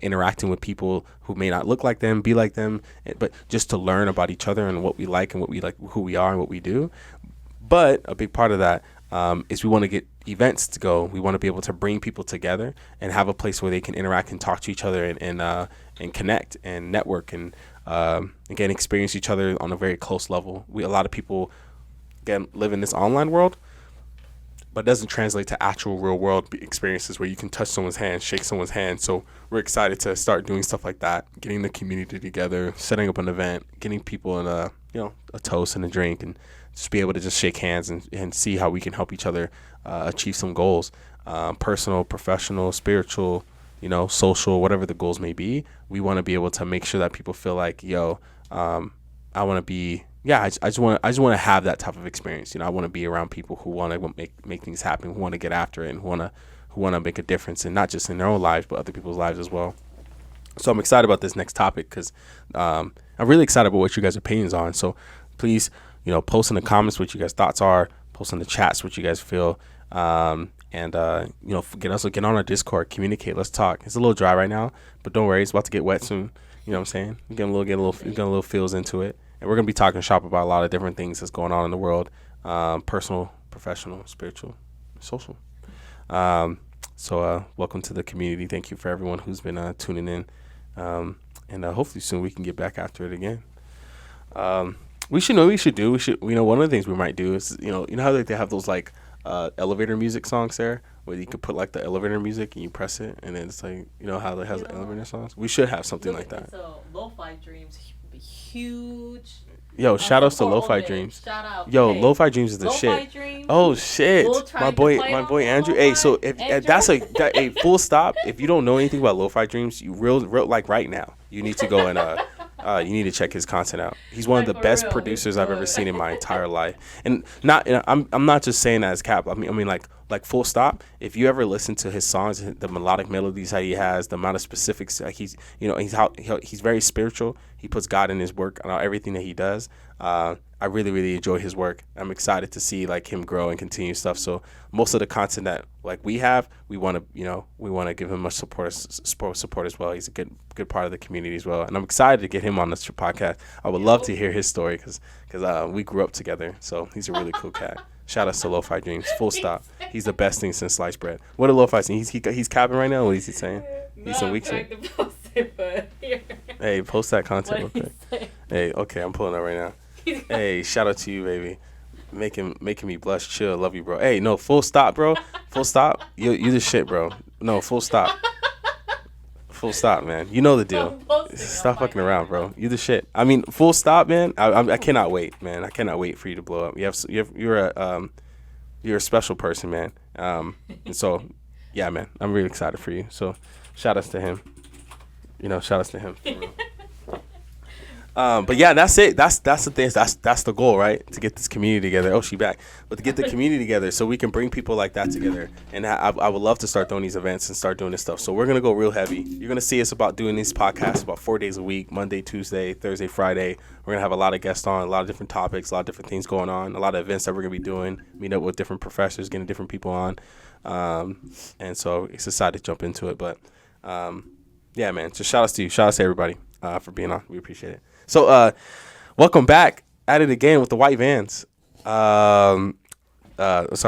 Speaker 1: interacting with people who may not look like them, be like them, but just to learn about each other and what we like and what we like, who we are and what we do. But a big part of that is we want to get events to go. We want to be able to bring people together and have a place where they can interact and talk to each other and connect and network and again, experience each other on a very close level. A lot of people, again, live in this online world, but it doesn't translate to actual real world experiences where you can touch someone's hand, shake someone's hand. So we're excited to start doing stuff like that, getting the community together, setting up an event, getting people in a toast and a drink, and just be able to just shake hands and see how we can help each other achieve some goals, personal, professional, spiritual, social, whatever the goals may be. We want to be able to make sure that people feel like, I want to be. Yeah, I just want to have that type of experience. I want to be around people who want to make things happen, who want to get after it, and who want to make a difference, and not just in their own lives, but other people's lives as well. So I'm excited about this next topic because I'm really excited about what you guys' opinions are. So please, post in the comments what you guys' thoughts are, post in the chats what you guys feel, and get on our Discord, communicate, let's talk. It's a little dry right now, but don't worry, it's about to get wet soon. You know what I'm saying? We're getting a little feels into it. And we're going to be talking shop about a lot of different things that's going on in the world, personal, professional, spiritual, social. So welcome to the community. Thank you for everyone who's been tuning in. And hopefully soon we can get back after it again. We should one of the things we might do is, you know how they have those like elevator music songs there, where you could put like the elevator music and you press it, and then it's like, you know how it has elevator songs. We should have something like that.
Speaker 3: So Lo-Fi Dreams, huge.
Speaker 1: Yo, shout outs to Lo-Fi Dreams.
Speaker 3: Shout out.
Speaker 1: Yo, Lo-Fi Dreams is the
Speaker 3: Lo-Fi
Speaker 1: shit.
Speaker 3: Dreams.
Speaker 1: Oh shit,
Speaker 3: We'll try
Speaker 1: my
Speaker 3: to
Speaker 1: boy,
Speaker 3: play
Speaker 1: my
Speaker 3: on
Speaker 1: boy
Speaker 3: the
Speaker 1: Andrew.
Speaker 3: Lo-Fi.
Speaker 1: Hey, so if
Speaker 3: Andrew.
Speaker 1: that's a full stop. If you don't know anything about Lo-Fi Dreams, you real like right now, you need to go and you need to check his content out. He's one of the
Speaker 3: For
Speaker 1: best
Speaker 3: real,
Speaker 1: producers
Speaker 3: he's
Speaker 1: I've
Speaker 3: good.
Speaker 1: ever seen in my entire life. And I'm not just saying that as cap. I mean like full stop. If you ever listen to his songs, the melodic melodies that he has, the amount of specifics, like he's very spiritual. He puts God in his work and everything that he does. I really, really enjoy his work. I'm excited to see like him grow and continue stuff. So most of the content that like we have, we want to give him much support as well. He's a good part of the community as well. And I'm excited to get him on this podcast. I would love to hear his story because we grew up together. So he's a really cool cat. Shout out to Lo-Fi Dreams. Full stop. He's the best thing since sliced bread. What a Lo-Fi thing. He's capping right now. What is he saying? He's some weak shit. Hey, post that content real quick. Hey, okay, I'm pulling that right now. Hey, shout out to you, baby. Making me blush. Chill. Love you, bro. Hey, no, full stop, bro. Full stop. You the shit, bro. No, full stop. Full stop, man. You know the deal. Stop fucking around, bro. You the shit. I mean, full stop, man. I cannot wait, man. I cannot wait for you to blow up. You're a special person, man. And so, yeah, man. I'm really excited for you. So, shout outs to him. Shout outs to him. For real. But yeah, that's it. That's the thing. That's the goal, right? To get this community together. Oh, she back. But to get the community together so we can bring people like that together. And I would love to start throwing these events and start doing this stuff. So we're going to go real heavy. You're going to see us about doing these podcasts about 4 days a week, Monday, Tuesday, Thursday, Friday. We're going to have a lot of guests on, a lot of different topics, a lot of different things going on, a lot of events that we're going to be doing, meet up with different professors, getting different people on. And so it's excited to jump into it. But yeah, man, just shout outs to you. Shout outs to everybody for being on. We appreciate it. So, welcome back at it again with the white Vans. Sorry,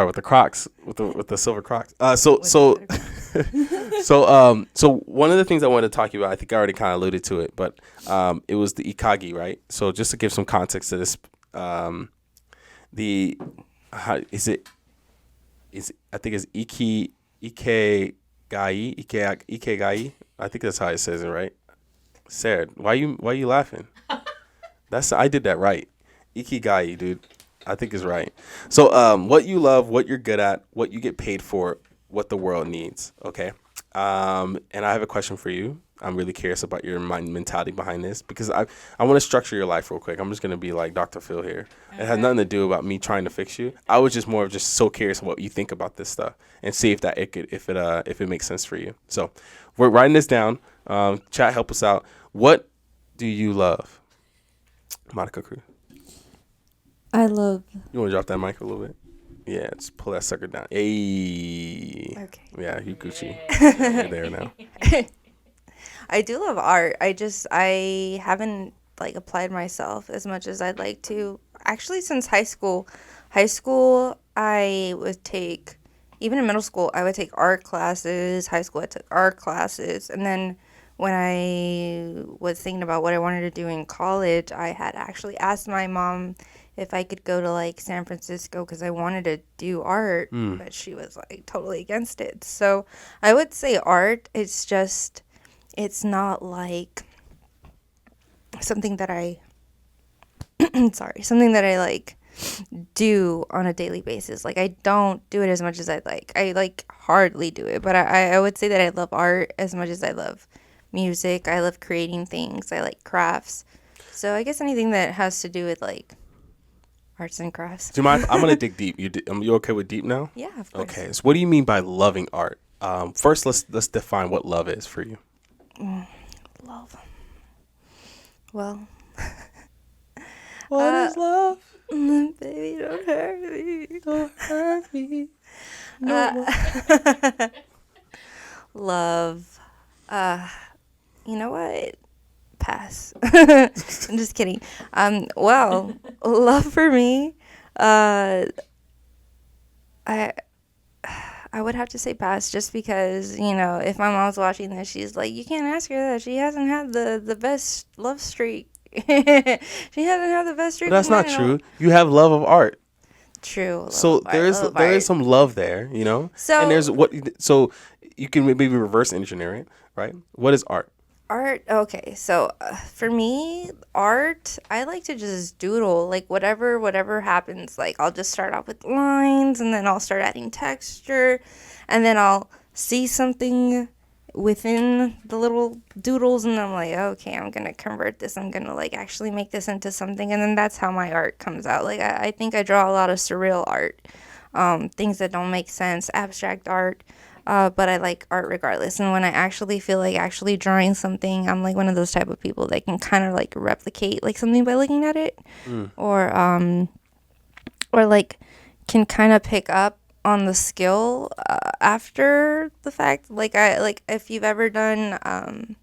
Speaker 1: with the Crocs, with the silver Crocs. So one of the things I wanted to talk to you about, I think I already kind of alluded to it, but it was the Ikagi, right? So just to give some context to this, I think it's Ikegai. I think that's how it says it, right? Sarah, why you laughing? I did that right. Ikigai, dude. I think is right. So what you love, what you're good at, what you get paid for, what the world needs. Okay. And I have a question for you. I'm really curious about your mentality behind this because I want to structure your life real quick. I'm just gonna be like Dr. Phil here. It has nothing to do about me trying to fix you. I was just more of just so curious what you think about this stuff and see if it makes sense for you. So we're writing this down. Chat, help us out. What do you love, Monica Cruz?
Speaker 2: I love.
Speaker 1: You want to drop that mic a little bit? Yeah, just pull that sucker down. Hey.
Speaker 2: Okay.
Speaker 1: Yeah, you Gucci. You're there now.
Speaker 2: I do love art. I haven't like applied myself as much as I'd like to. Actually, since high school, I would take, even in middle school, I would take art classes. High school, I took art classes. And then when I was thinking about what I wanted to do in college, I had actually asked my mom if I could go to like San Francisco because I wanted to do art, but she was like totally against it. So I would say art, it's not like something that I like do on a daily basis. Like I don't do it as much as I'd like. I like hardly do it, but I would say that I love art as much as I love music. I love creating things. I like crafts. So I guess anything that has to do with like arts and crafts.
Speaker 1: Do you mind? I'm gonna dig deep. You okay with deep now?
Speaker 2: Yeah, of course.
Speaker 1: Okay. So what do you mean by loving art? First, let's define what love is for you.
Speaker 2: Love. Well.
Speaker 1: What is love?
Speaker 2: Baby, don't hurt me.
Speaker 1: Don't hurt me. No.
Speaker 2: Love. You know what? Pass. I'm just kidding. Well, love for me. I I would have to say pass, just because, if my mom's watching this, she's like, you can't ask her that. She hasn't had the best love streak. She hasn't had the best streak.
Speaker 1: But that's
Speaker 2: with
Speaker 1: not
Speaker 2: mine.
Speaker 1: true. You have love of art.
Speaker 2: True.
Speaker 1: So there is some love there,
Speaker 2: So
Speaker 1: and there's so you can maybe reverse engineer it, right? What is art?
Speaker 2: art, okay. So for me, art, I like to just doodle, like whatever happens. Like I'll just start off with lines, and then I'll start adding texture, and then I'll see something within the little doodles, and I'm like, okay, I'm gonna convert this. I'm gonna like actually make this into something, and then that's how my art comes out. Like I think I draw a lot of surreal art, things that don't make sense, abstract art. But I like art regardless. And when I actually feel like actually drawing something, I'm like one of those type of people that can kind of like replicate like something by looking at it, or like can kind of pick up on the skill after the fact. Like if you've ever done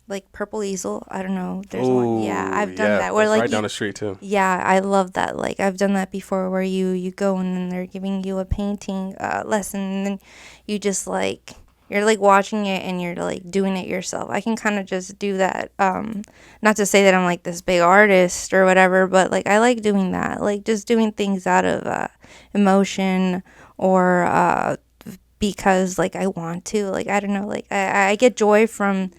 Speaker 2: like purple easel, I don't know. There's one. Yeah, I've done that. Where
Speaker 1: that's
Speaker 2: like
Speaker 1: right down the street too.
Speaker 2: yeah, I love that. Like I've done that before, where you go and then they're giving you a painting lesson, and then you just like you're like watching it and you're like doing it yourself. I can kind of just do that. Not to say that I'm like this big artist or whatever, but like I like doing that. Like just doing things out of emotion, or because like I want to. Like I don't know. Like I get joy from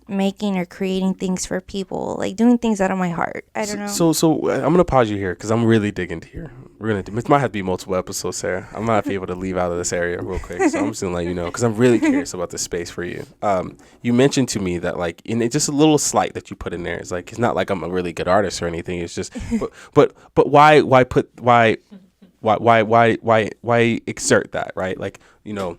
Speaker 2: making or creating things for people, like doing things out of my heart. I don't know.
Speaker 1: So I'm gonna pause you here because I'm really digging here. It might have to be multiple episodes, Sarah. I'm not be able to leave out of this area real quick, so I'm just gonna let you know because I'm really curious about this space for you. You mentioned to me that like, and it's just a little slight that you put in there. It's like it's not like I'm a really good artist or anything. It's just, but why exert that, right? Like, do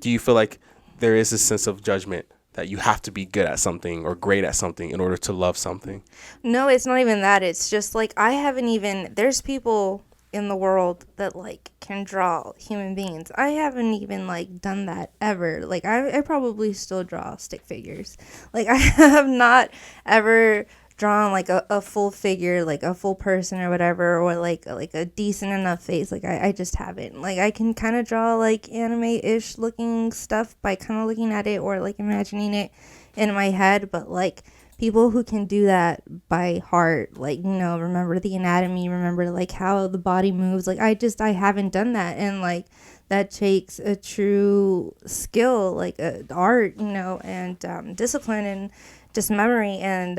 Speaker 1: you feel like there is a sense of judgment that you have to be good at something or great at something in order to love something?
Speaker 2: No, it's not even that. It's just like there's people in the world that like can draw human beings. I haven't even like done that ever. Like I probably still draw stick figures. Like I have not ever drawn like a full figure, like a full person or whatever, or like a decent enough face. Like I just haven't. Like I can kind of draw like anime-ish looking stuff by kind of looking at it or like imagining it in my head, but like people who can do that by heart, like, remember the anatomy, remember like how the body moves, like I haven't done that. And like that takes a true skill, like art, and discipline and just memory. And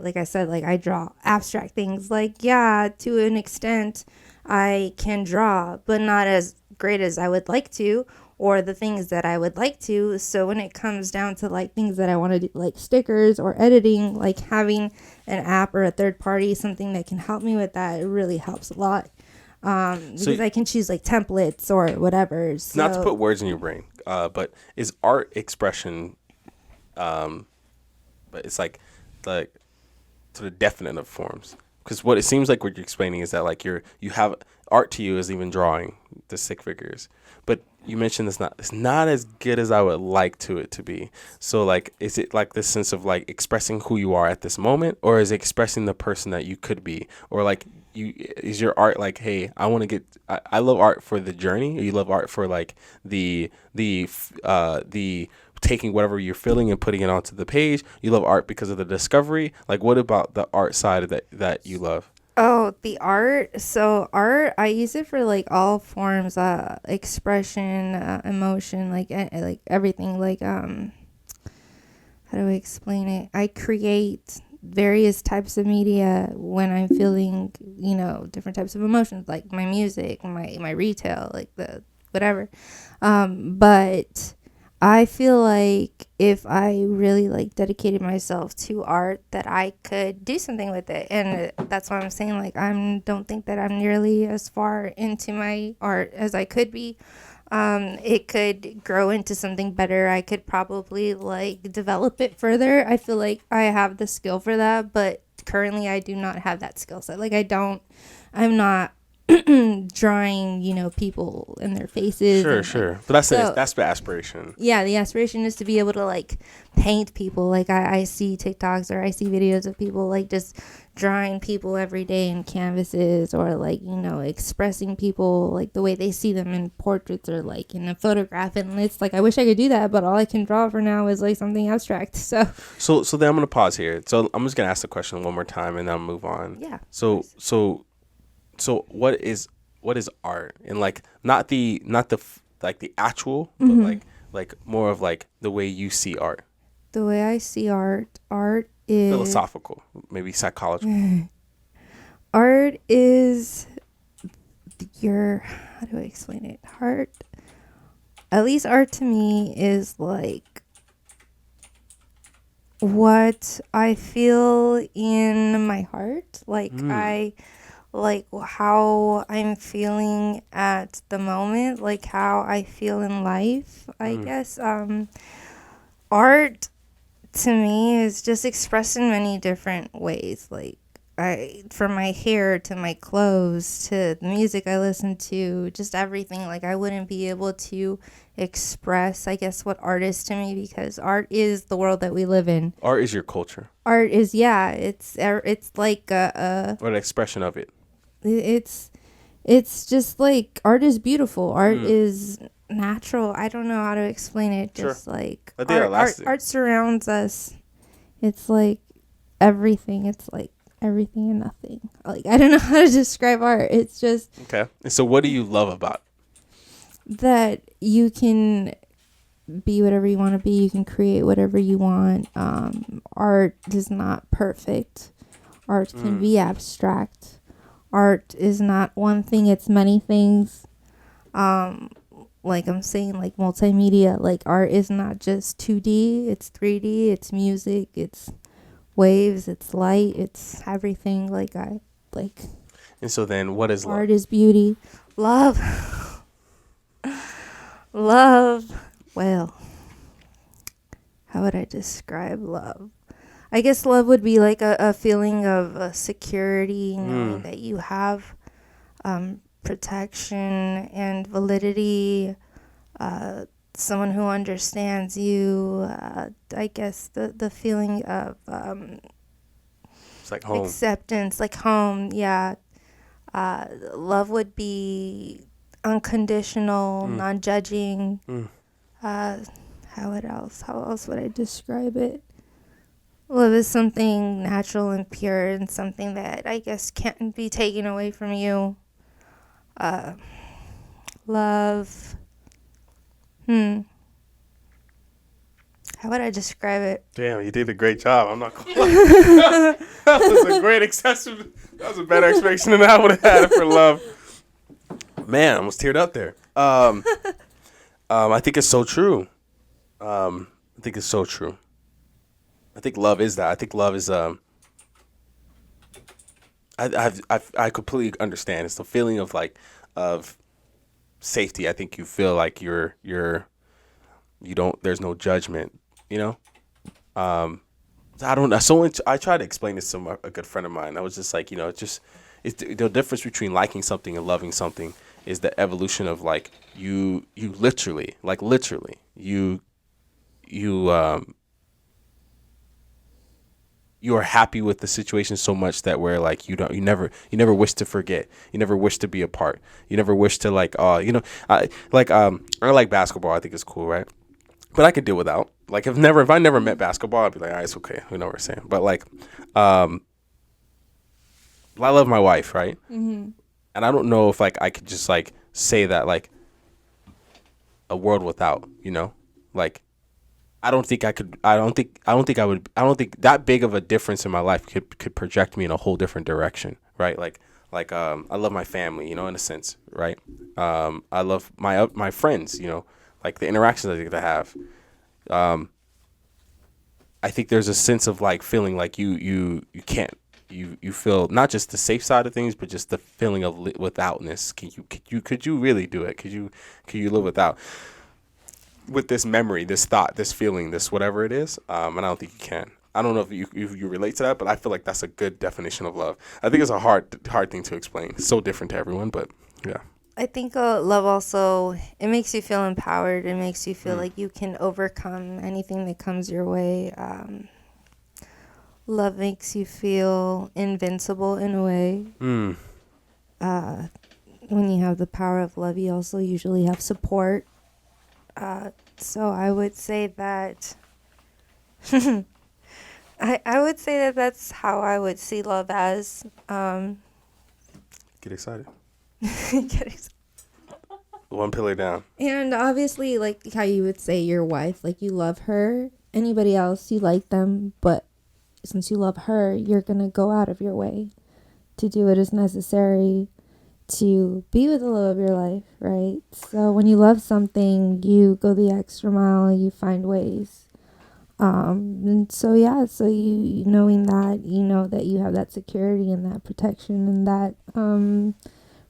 Speaker 2: like I said, like I draw abstract things. Like, yeah, to an extent I can draw, but not as great as I would like to, or the things that I would like to. So when it comes down to like things that I want to do, like stickers or editing, like having an app or a third party, something that can help me with that, it really helps a lot. Because I can choose like templates or whatever. So,
Speaker 1: not to put words in your brain, but is art expression, but it's like to the definite of forms? Because what it seems like what you're explaining is that like you have art to you is even drawing the stick figures, but you mentioned it's not as good as I would like it to be. So like, is it like this sense of like expressing who you are at this moment, or is it expressing the person that you could be, or like is your art like, hey, I love art for the journey, or you love art for like the taking whatever you're feeling and putting it onto the page? You love art because of the discovery? Like, what about the art side that you love?
Speaker 2: Oh, the art. So art, I use it for like all forms, expression, emotion, like everything. Like how do I explain it? I create various types of media when I'm feeling, different types of emotions, like my music, my retail, like the whatever. But I feel like if I really like dedicated myself to art, that I could do something with it. And that's why I'm saying like don't think that I'm nearly as far into my art as I could be. It could grow into something better. I could probably like develop it further. I feel like I have the skill for that, but currently I do not have that skill set. Like I'm not drawing, people and their faces.
Speaker 1: Sure,
Speaker 2: and,
Speaker 1: sure. But that's
Speaker 2: so-
Speaker 1: that's the aspiration.
Speaker 2: yeah, the aspiration is to be able to like paint people. Like I see TikToks or I see videos of people like just drawing people every day in canvases, or like expressing people like the way they see them in portraits or like in a photograph. And it's like I wish I could do that, but all I can draw for now is like something abstract. So
Speaker 1: then I'm gonna pause here. So I'm just gonna ask the question one more time and then I'll move on.
Speaker 2: yeah.
Speaker 1: So what is art? And like not the like the actual,
Speaker 2: Mm-hmm.
Speaker 1: but like more of like the way you see art.
Speaker 2: The way I see art is
Speaker 1: Philosophical, maybe psychological.
Speaker 2: art is how do I explain it? At least art to me is like what I feel in my heart. Like like how I'm feeling at the moment, like how I feel in life, I guess. Art to me is just expressed in many different ways. Like from my hair to my clothes to the music I listen to, just everything. Like I wouldn't be able to express, I guess, what art is to me, because art is the world that we live in.
Speaker 1: Art is your culture.
Speaker 2: Art is, yeah, it's like
Speaker 1: Or an expression of it.
Speaker 2: it's just like art is beautiful. Art is natural. I don't know how to explain it. Just
Speaker 1: Sure.
Speaker 2: like
Speaker 1: I think
Speaker 2: art surrounds us. It's like everything. It's like everything and nothing. Like I don't know how to describe art. It's just
Speaker 1: Okay. And so what do you love about it?
Speaker 2: that you can be whatever you want to be. You can create whatever you want. Art is not perfect. Art can be abstract. Art is not one thing, it's many things. Like I'm saying, like multimedia, like art is not just 2D, it's 3D, it's music, it's waves, it's light, it's everything.
Speaker 1: And so then what is love?
Speaker 2: Art is beauty. Love. Well, how would I describe love? I guess love would be like a feeling of security, knowing that you have protection and validity, someone who understands you. I guess the feeling of
Speaker 1: It's like home.
Speaker 2: acceptance, like home, yeah. Love would be unconditional, non-judging. How else would I describe it? Love is something natural and pure, and something that I guess can't be taken away from you. Love. How would I describe it?
Speaker 1: Damn, you did a great job. I'm not gonna lie. That was a great excessive. That was a better explanation than I would have had for love. Man, I almost teared up there. I think it's so true. I think it's so true. I think love is that. I think love is I completely understand. It's the feeling of like of safety. I think you feel like you don't. There's no judgment. You know. I don't know. So I tried to explain this to a good friend of mine. I was just like, it's the difference between liking something and loving something is the evolution of like you literally you are happy with the situation so much that where like you never wish to forget, you never wish to be apart, you never wish to like I like basketball. I think it's cool, right? But I could deal without. Like if I never met basketball, I'd be like, all right, it's okay. We know what we're saying. But like, I love my wife, right? Mm-hmm. And I don't know if like I could just like say that like a world without, like I don't think I could. I don't think that big of a difference in my life could project me in a whole different direction, right? Like I love my family, in a sense, right? I love my friends, like the interactions I get to have. I think there's a sense of like feeling like you can't. You feel not just the safe side of things, but just the feeling of withoutness. Could you really do it? Could you live without? With this memory, this thought, this feeling, this whatever it is, and I don't think you can. I don't know if you relate to that, but I feel like that's a good definition of love. I think it's a hard thing to explain. It's so different to everyone, but yeah.
Speaker 2: I think love also, it makes you feel empowered. It makes you feel like you can overcome anything that comes your way. Love makes you feel invincible in a way. When you have the power of love, you also usually have support. So I would say that I would say that that's how I would see love as.
Speaker 1: Get excited.
Speaker 2: Get excited.
Speaker 1: One pillar down.
Speaker 2: And obviously, like how you would say your wife, like you love her. Anybody else, you like them, but since you love her, you're going to go out of your way to do what is necessary to be with the love of your life, right? So when you love something, you go the extra mile, you find ways. And so, yeah, so you knowing that, you know that you have that security and that protection and that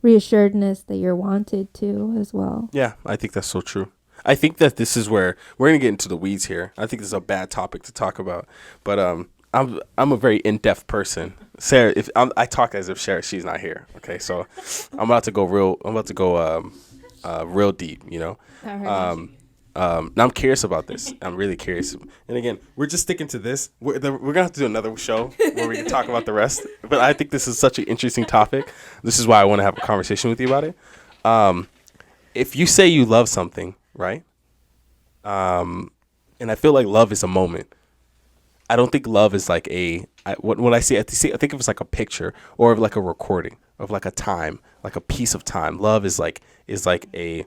Speaker 2: reassuredness that you're wanted to as well.
Speaker 1: Yeah, I think that's so true. I think that this is where we're going to get into the weeds here. I think this is a bad topic to talk about, but I'm a very in-depth person. Sarah, if I talk as if she's not here. Okay, so I'm about to go real deep. You know. Now I'm curious about this. I'm really curious. And again, we're just sticking to this. We're gonna have to do another show where we can talk about the rest. But I think this is such an interesting topic. This is why I want to have a conversation with you about it. If you say you love something, right? And I feel like love is a moment. I don't think love is like when I think of it as like a picture or like a recording of like a time, like a piece of time. Love is like a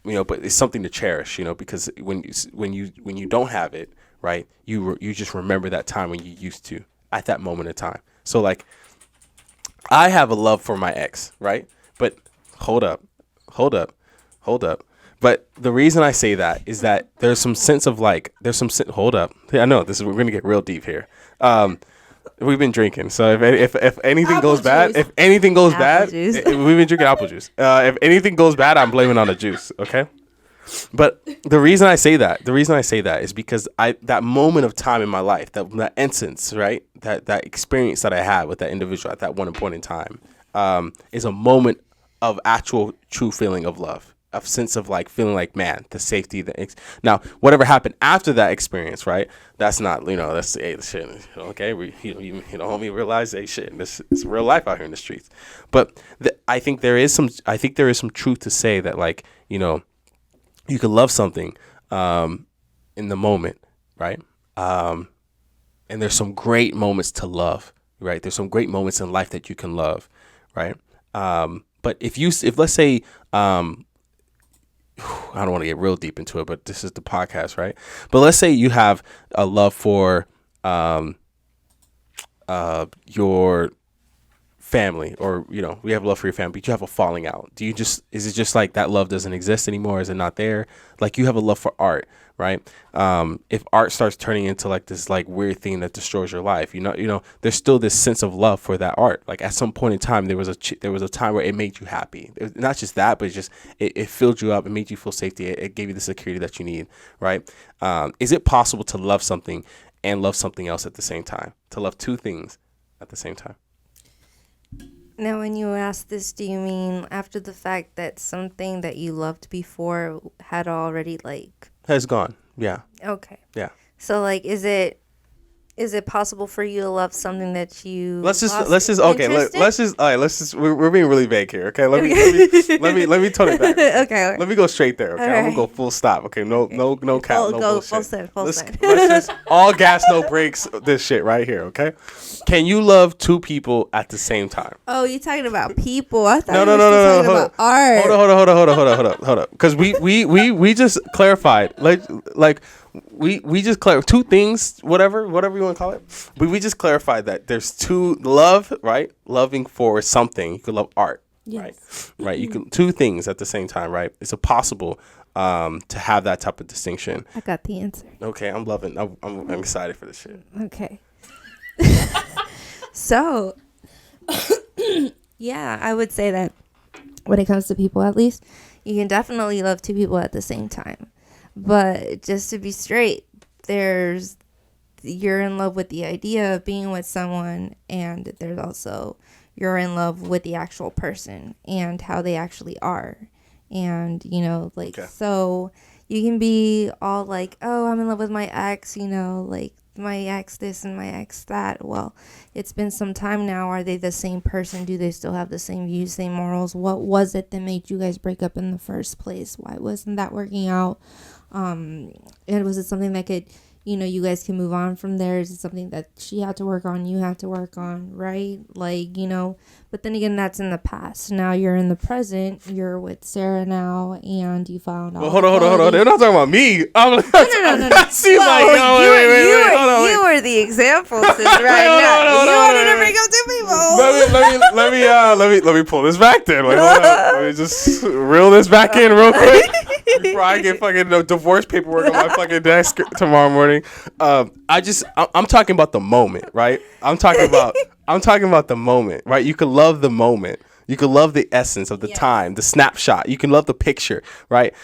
Speaker 1: but it's something to cherish, because when you don't have it, right, you just remember that time when you used to at that moment in time. So like, I have a love for my ex, right? But hold up. But the reason I say that is that there's some sense of hold up. Yeah, I know we're gonna get real deep here. We've been drinking, so if anything goes bad, we've been drinking apple juice. If anything goes bad, I'm blaming on the juice. Okay, but the reason I say that is because that moment of time in my life, that instance, right, that experience that I had with that individual at that one point in time, is a moment of actual true feeling of love. A sense of like feeling like, man, the safety. Now, whatever happened after that experience, right? That's not, that's the shit. Okay, homie realize, hey, shit, it's real life out here in the streets. But I think there is some truth to say that, like, you can love something in the moment, right? And there's some great moments to love, right? There's some great moments in life that you can love, right? But if let's say, I don't want to get real deep into it, but this is the podcast, right? But let's say you have a love for your family, or we have love for your family, but you have a falling out. Is it just like that love doesn't exist anymore? Is it not there? Like, you have a love for art, right? If art starts turning into like this like weird thing that destroys your life, there's still this sense of love for that art. Like, at some point in time, there was a time where it made you happy. Not just that, but it filled you up. It made you feel safety. It gave you the security that you need, right? Is it possible to love something and love something else at the same time? To love two things at the same time?
Speaker 2: Now, when you ask this, do you mean after the fact that something that you loved before had already
Speaker 1: has gone? Yeah.
Speaker 2: Okay.
Speaker 1: Yeah.
Speaker 2: So is it possible for you to love something that you
Speaker 1: let's just we're being really vague here, okay? Let me tone it back.
Speaker 2: Okay.
Speaker 1: Let me go straight there, okay?
Speaker 2: All right.
Speaker 1: I'm gonna go full stop, okay? No cap, no bullshit.
Speaker 2: Full
Speaker 1: let's just all gas, no brakes, this shit right here, okay? Can you love two people at the same time?
Speaker 2: Oh, you're talking about people. I thought
Speaker 1: No,
Speaker 2: talking about art.
Speaker 1: Hold up. Because we just clarified, we just clarified two things, whatever you want to call it. We just clarified that there's two love, right? Loving for something. You could love art,
Speaker 2: yes.
Speaker 1: Right? You can two things at the same time, right? It's possible to have that type of distinction.
Speaker 2: I got the answer.
Speaker 1: Okay, I'm loving. I'm excited for this shit.
Speaker 2: Okay. So, yeah, I would say that when it comes to people, at least, you can definitely love two people at the same time. But just to be straight, there's you're in love with the idea of being with someone, and there's also you're in love with the actual person and how they actually are. And, you know, like,
Speaker 1: Okay.
Speaker 2: so you can be all like, oh, I'm in love with my ex, you know, like my ex this and my ex that. Well, it's been some time now. Are they the same person? Do they still have the same views, same morals? What was it that made you guys break up in the first place? Why wasn't that working out? And was it something that could, you know, you guys can move on from there? Is it something that she had to work on, you have to work on, right? Like, you know, but then again, that's in the past. Now you're in the present. You're with Sarah now, and you found out.
Speaker 1: Well, hold on. They're not talking about me. I'm
Speaker 2: No.
Speaker 1: See, like, no, wait, hold on, wait.
Speaker 2: You were the example sis, right now. You wanted to bring up two people.
Speaker 1: Let me pull this back then. Like, hold on. Let me just reel this back in real quick before I get fucking divorce paperwork on my fucking desk tomorrow morning. I'm talking about the moment, right? I'm talking about the moment, right? You can love the moment. You can love the essence of the time, the snapshot. You can love the picture, right?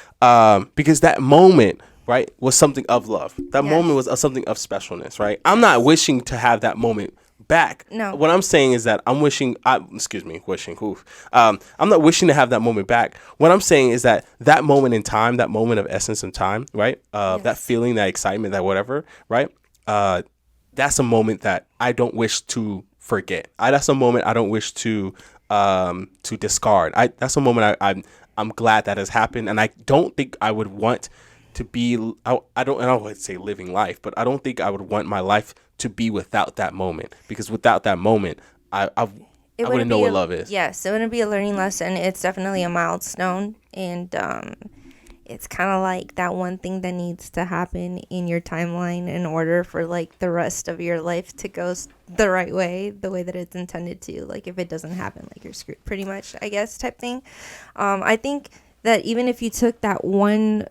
Speaker 1: Because that moment, right, was something of love. That moment was something of specialness, right? I'm not wishing to have that moment back.
Speaker 2: No.
Speaker 1: What I'm saying is that I'm not wishing to have that moment back. What I'm saying is that moment in time, that moment of essence and time, right? That feeling, that excitement, that whatever, right? That's a moment that I don't wish to forget. That's a moment I don't wish to discard. That's a moment I'm glad that has happened, and I don't think I would want to be. I don't would say living life, but I don't think I would want my life to be without that moment, because without that moment, I wouldn't know what love is.
Speaker 2: Yes, it wouldn't be a learning lesson. It's definitely a milestone, and it's kind of like that one thing that needs to happen in your timeline in order for like the rest of your life to go the right way, the way that it's intended to. Like if it doesn't happen, like you're screwed, pretty much, I guess, type thing. I think that even if you took that one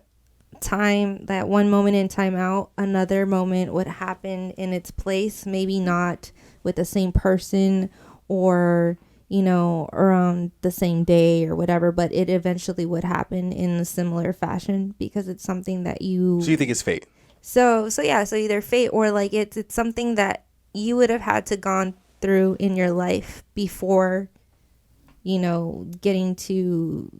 Speaker 2: moment in time out, another moment would happen in its place. Maybe not with the same person or, you know, around the same day or whatever, but it eventually would happen in a similar fashion because it's something that you...
Speaker 1: So you think it's fate?
Speaker 2: So either fate or like it's something that you would have had to gone through in your life before, you know, getting to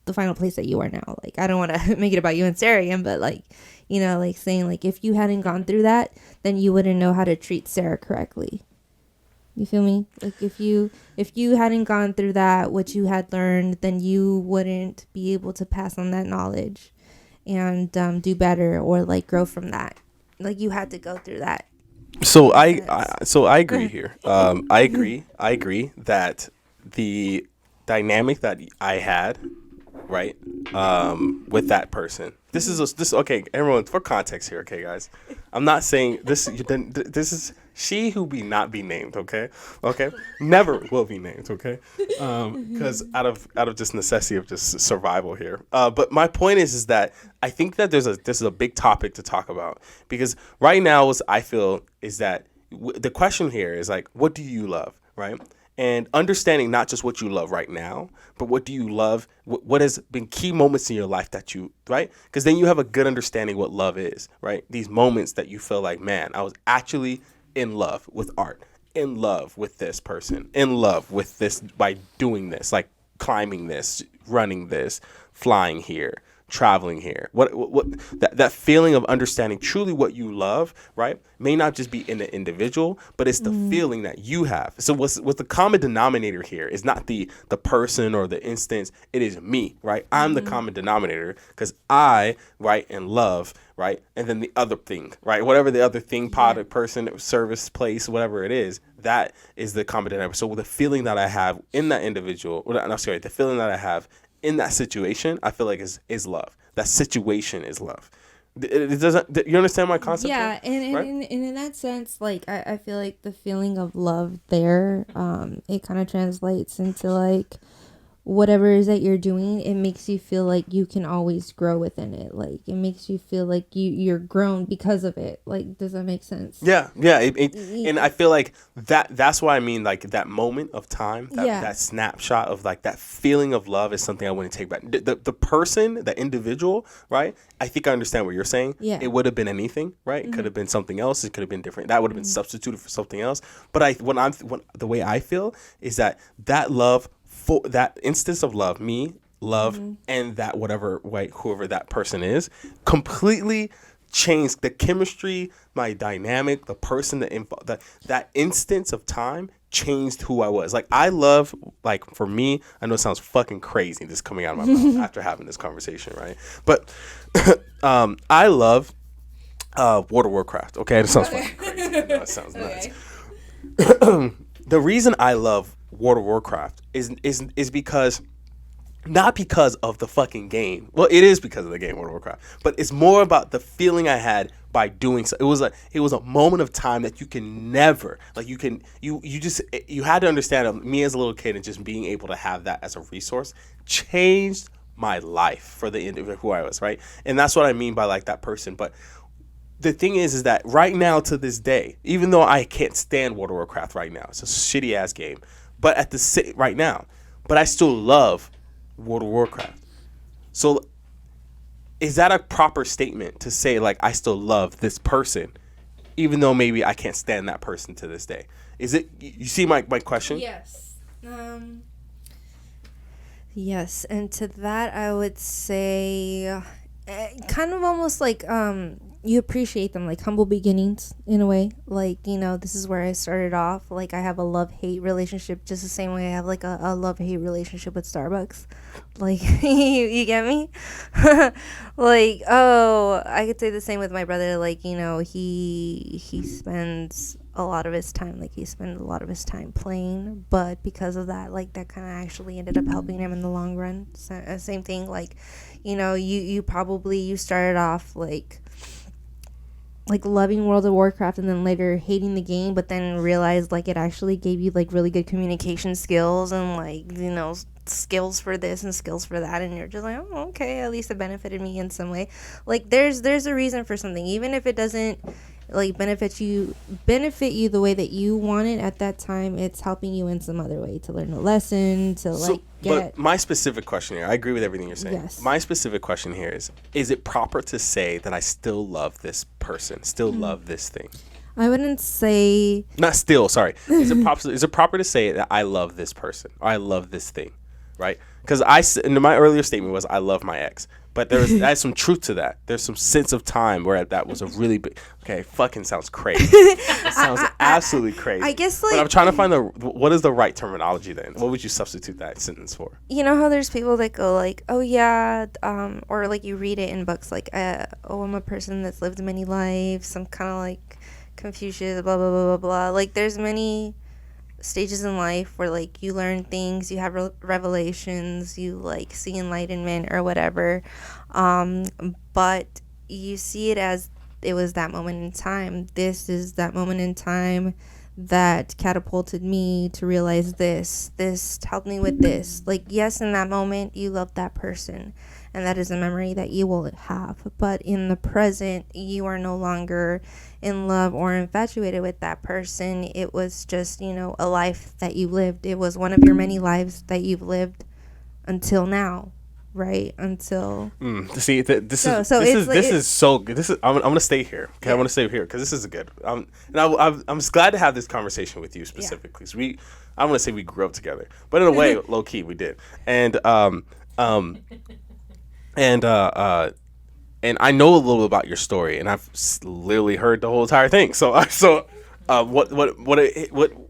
Speaker 2: the final place that you are now. Like, I don't want to make it about you and Sarah again, but like, you know, like saying like if you hadn't gone through that, then you wouldn't know how to treat Sarah correctly. You feel me? Like if you hadn't gone through that, what you had learned, then you wouldn't be able to pass on that knowledge and do better or like grow from that. Like you had to go through that.
Speaker 1: So I agree here. I agree that the dynamic that I had, right, with that person. This is okay. Everyone, for context here, okay, guys. I'm not saying this. This is she who be not be named. Okay, never will be named. Okay, because out of just necessity of just survival here. But my point is that I think that this is a big topic to talk about, because right now what I feel is that the question here is like, what do you love, right? And understanding not just what you love right now, but what do you love? What has been key moments in your life that you, right? Because then you have a good understanding what love is, right? These moments that you feel like, man, I was actually in love with art, in love with this person, in love with this by doing this, like climbing this, running this, flying here, traveling here. What that feeling of understanding truly what you love, right, may not just be in the individual, but it's the feeling that you have. So what's the common denominator here is not the person or the instance. It is me, right? I'm the common denominator because I, right, and love, right, and then the other thing, right, whatever the other thing, product, person, service, place, whatever it is, that is the common denominator. So the feeling that I have in that individual, the feeling that I have in that situation, I feel like is love. That situation is love. It doesn't. You understand my concept?
Speaker 2: Yeah, and
Speaker 1: right?
Speaker 2: in that sense, like I feel like the feeling of love there, it kind of translates into like whatever it is that you're doing, it makes you feel like you can always grow within it. Like it makes you feel like you're grown because of it. Like, does that make sense?
Speaker 1: Yeah. And I feel like that's why I mean, like, that moment of time, that snapshot of like that feeling of love is something I want to take back. The person, the individual, right? I think I understand what you're saying. Yeah. It would have been anything, right? It could have been something else. It could have been different. That would have been substituted for something else. But the way I feel is that love, for that instance of love, and that whoever that person is, completely changed the chemistry, my dynamic, the person that instance of time changed who I was. Like, I love, like, for me, I know it sounds fucking crazy this coming out of my mouth after having this conversation, right? But I love World of Warcraft. Okay, it sounds fucking crazy. I know it sounds nuts. The reason I love World of Warcraft is because, not because of the fucking game. Well, it is because of the game World of Warcraft, but it's more about the feeling I had by doing so. It was a moment of time that you can never, like, you had to understand, me as a little kid, and just being able to have that as a resource changed my life for the end of who I was, right? And that's what I mean by, like, that person. But the thing is that right now, to this day, even though I can't stand World of Warcraft right now, it's a shitty ass game, but right now, but I still love World of Warcraft. So is that a proper statement to say, like, I still love this person, even though maybe I can't stand that person to this day? Is it, you see my question?
Speaker 2: Yes. Yes, and to that I would say, kind of almost like, you appreciate them, like humble beginnings in a way. Like, this is where I started off. Like, I have a love-hate relationship just the same way I have like a love-hate relationship with Starbucks. Like, you get me? Like, I could say the same with my brother. Like, he spends a lot of his time playing, but because of that, like, that kind of actually ended up helping him in the long run. Same thing, like, you started off like loving World of Warcraft and then later hating the game, but then realized like it actually gave you like really good communication skills and like, skills for this and skills for that, and you're just like, oh, okay, at least it benefited me in some way. Like, there's a reason for something, even if it doesn't like benefit you the way that you want it at that time. It's helping you in some other way to learn a lesson, to like get.
Speaker 1: But my specific question here, I agree with everything you're saying.
Speaker 2: Yes.
Speaker 1: My specific question here is it proper to say that I still love this person, still love this thing?
Speaker 2: I wouldn't say.
Speaker 1: Not still, sorry. Is it proper to say that I love this person or I love this thing, right? Because my earlier statement was I love my ex. But there's some truth to that. There's some sense of time where that was a really big. Okay, fucking sounds crazy. It sounds absolutely crazy.
Speaker 2: I guess, like,
Speaker 1: but I'm trying to find what is the right terminology then? What would you substitute that sentence for?
Speaker 2: You know how there's people that go like, oh yeah, or like you read it in books like, oh, I'm a person that's lived many lives. I'm kind of like Confucius, blah blah blah blah blah. Like, there's many stages in life where like you learn things, you have revelations, you like see enlightenment or whatever, but you see it as it was that moment in time. This is that moment in time that catapulted me to realize this helped me with this. Like, yes, in that moment you loved that person and that is a memory that you will have, but in the present you are no longer in love or infatuated with that person. It was just, a life that you lived. It was one of your many lives that you've lived until now, right? Until
Speaker 1: see, this is so good. I'm gonna stay here. Okay, yeah. I want to stay here because this is good. And I'm just glad to have this conversation with you specifically. Yeah. So I want to say we grew up together, but in a way, low key, we did. And I know a little bit about your story, and I've literally heard the whole entire thing. What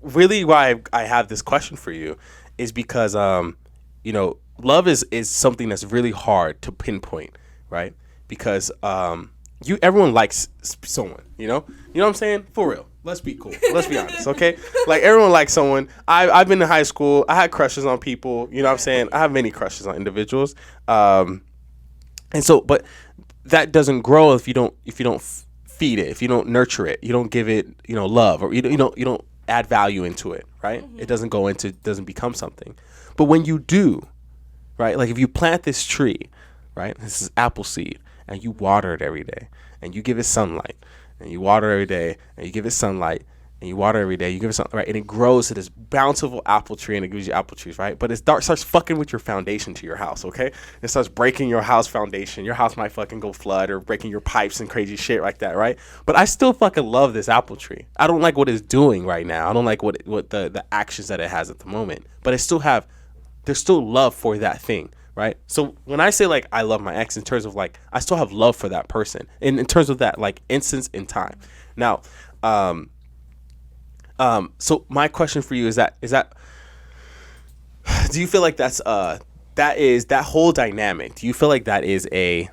Speaker 1: really why I have this question for you is because love is something that's really hard to pinpoint, right? Because everyone likes someone, you know what I'm saying? For real. Let's be cool. Let's be honest, okay? Like, everyone likes someone. I've been in high school. I had crushes on people. You know what I'm saying? I have many crushes on individuals. And so, but that doesn't grow if you don't feed it, if you don't nurture it, you don't give it, love, or you don't add value into it, right? Mm-hmm. It doesn't become something. But when you do, right? Like if you plant this tree, right? This is apple seed, and you water it every day, and you give it sunlight, and you water every day, and you give it sunlight, and you water every day, you give it something, right? And it grows to this bountiful apple tree, and it gives you apple trees, right? But it starts fucking with your foundation to your house, okay? It starts breaking your house foundation. Your house might fucking go flood or breaking your pipes and crazy shit like that, right? But I still fucking love this apple tree. I don't like what it's doing right now. I don't like what the actions that it has at the moment. But there's still love for that thing, right? So when I say like I love my ex in terms of like I still have love for that person in terms of that like instance in time. Now, so my question for you is that do you feel like that is that whole dynamic? Do you feel like that is a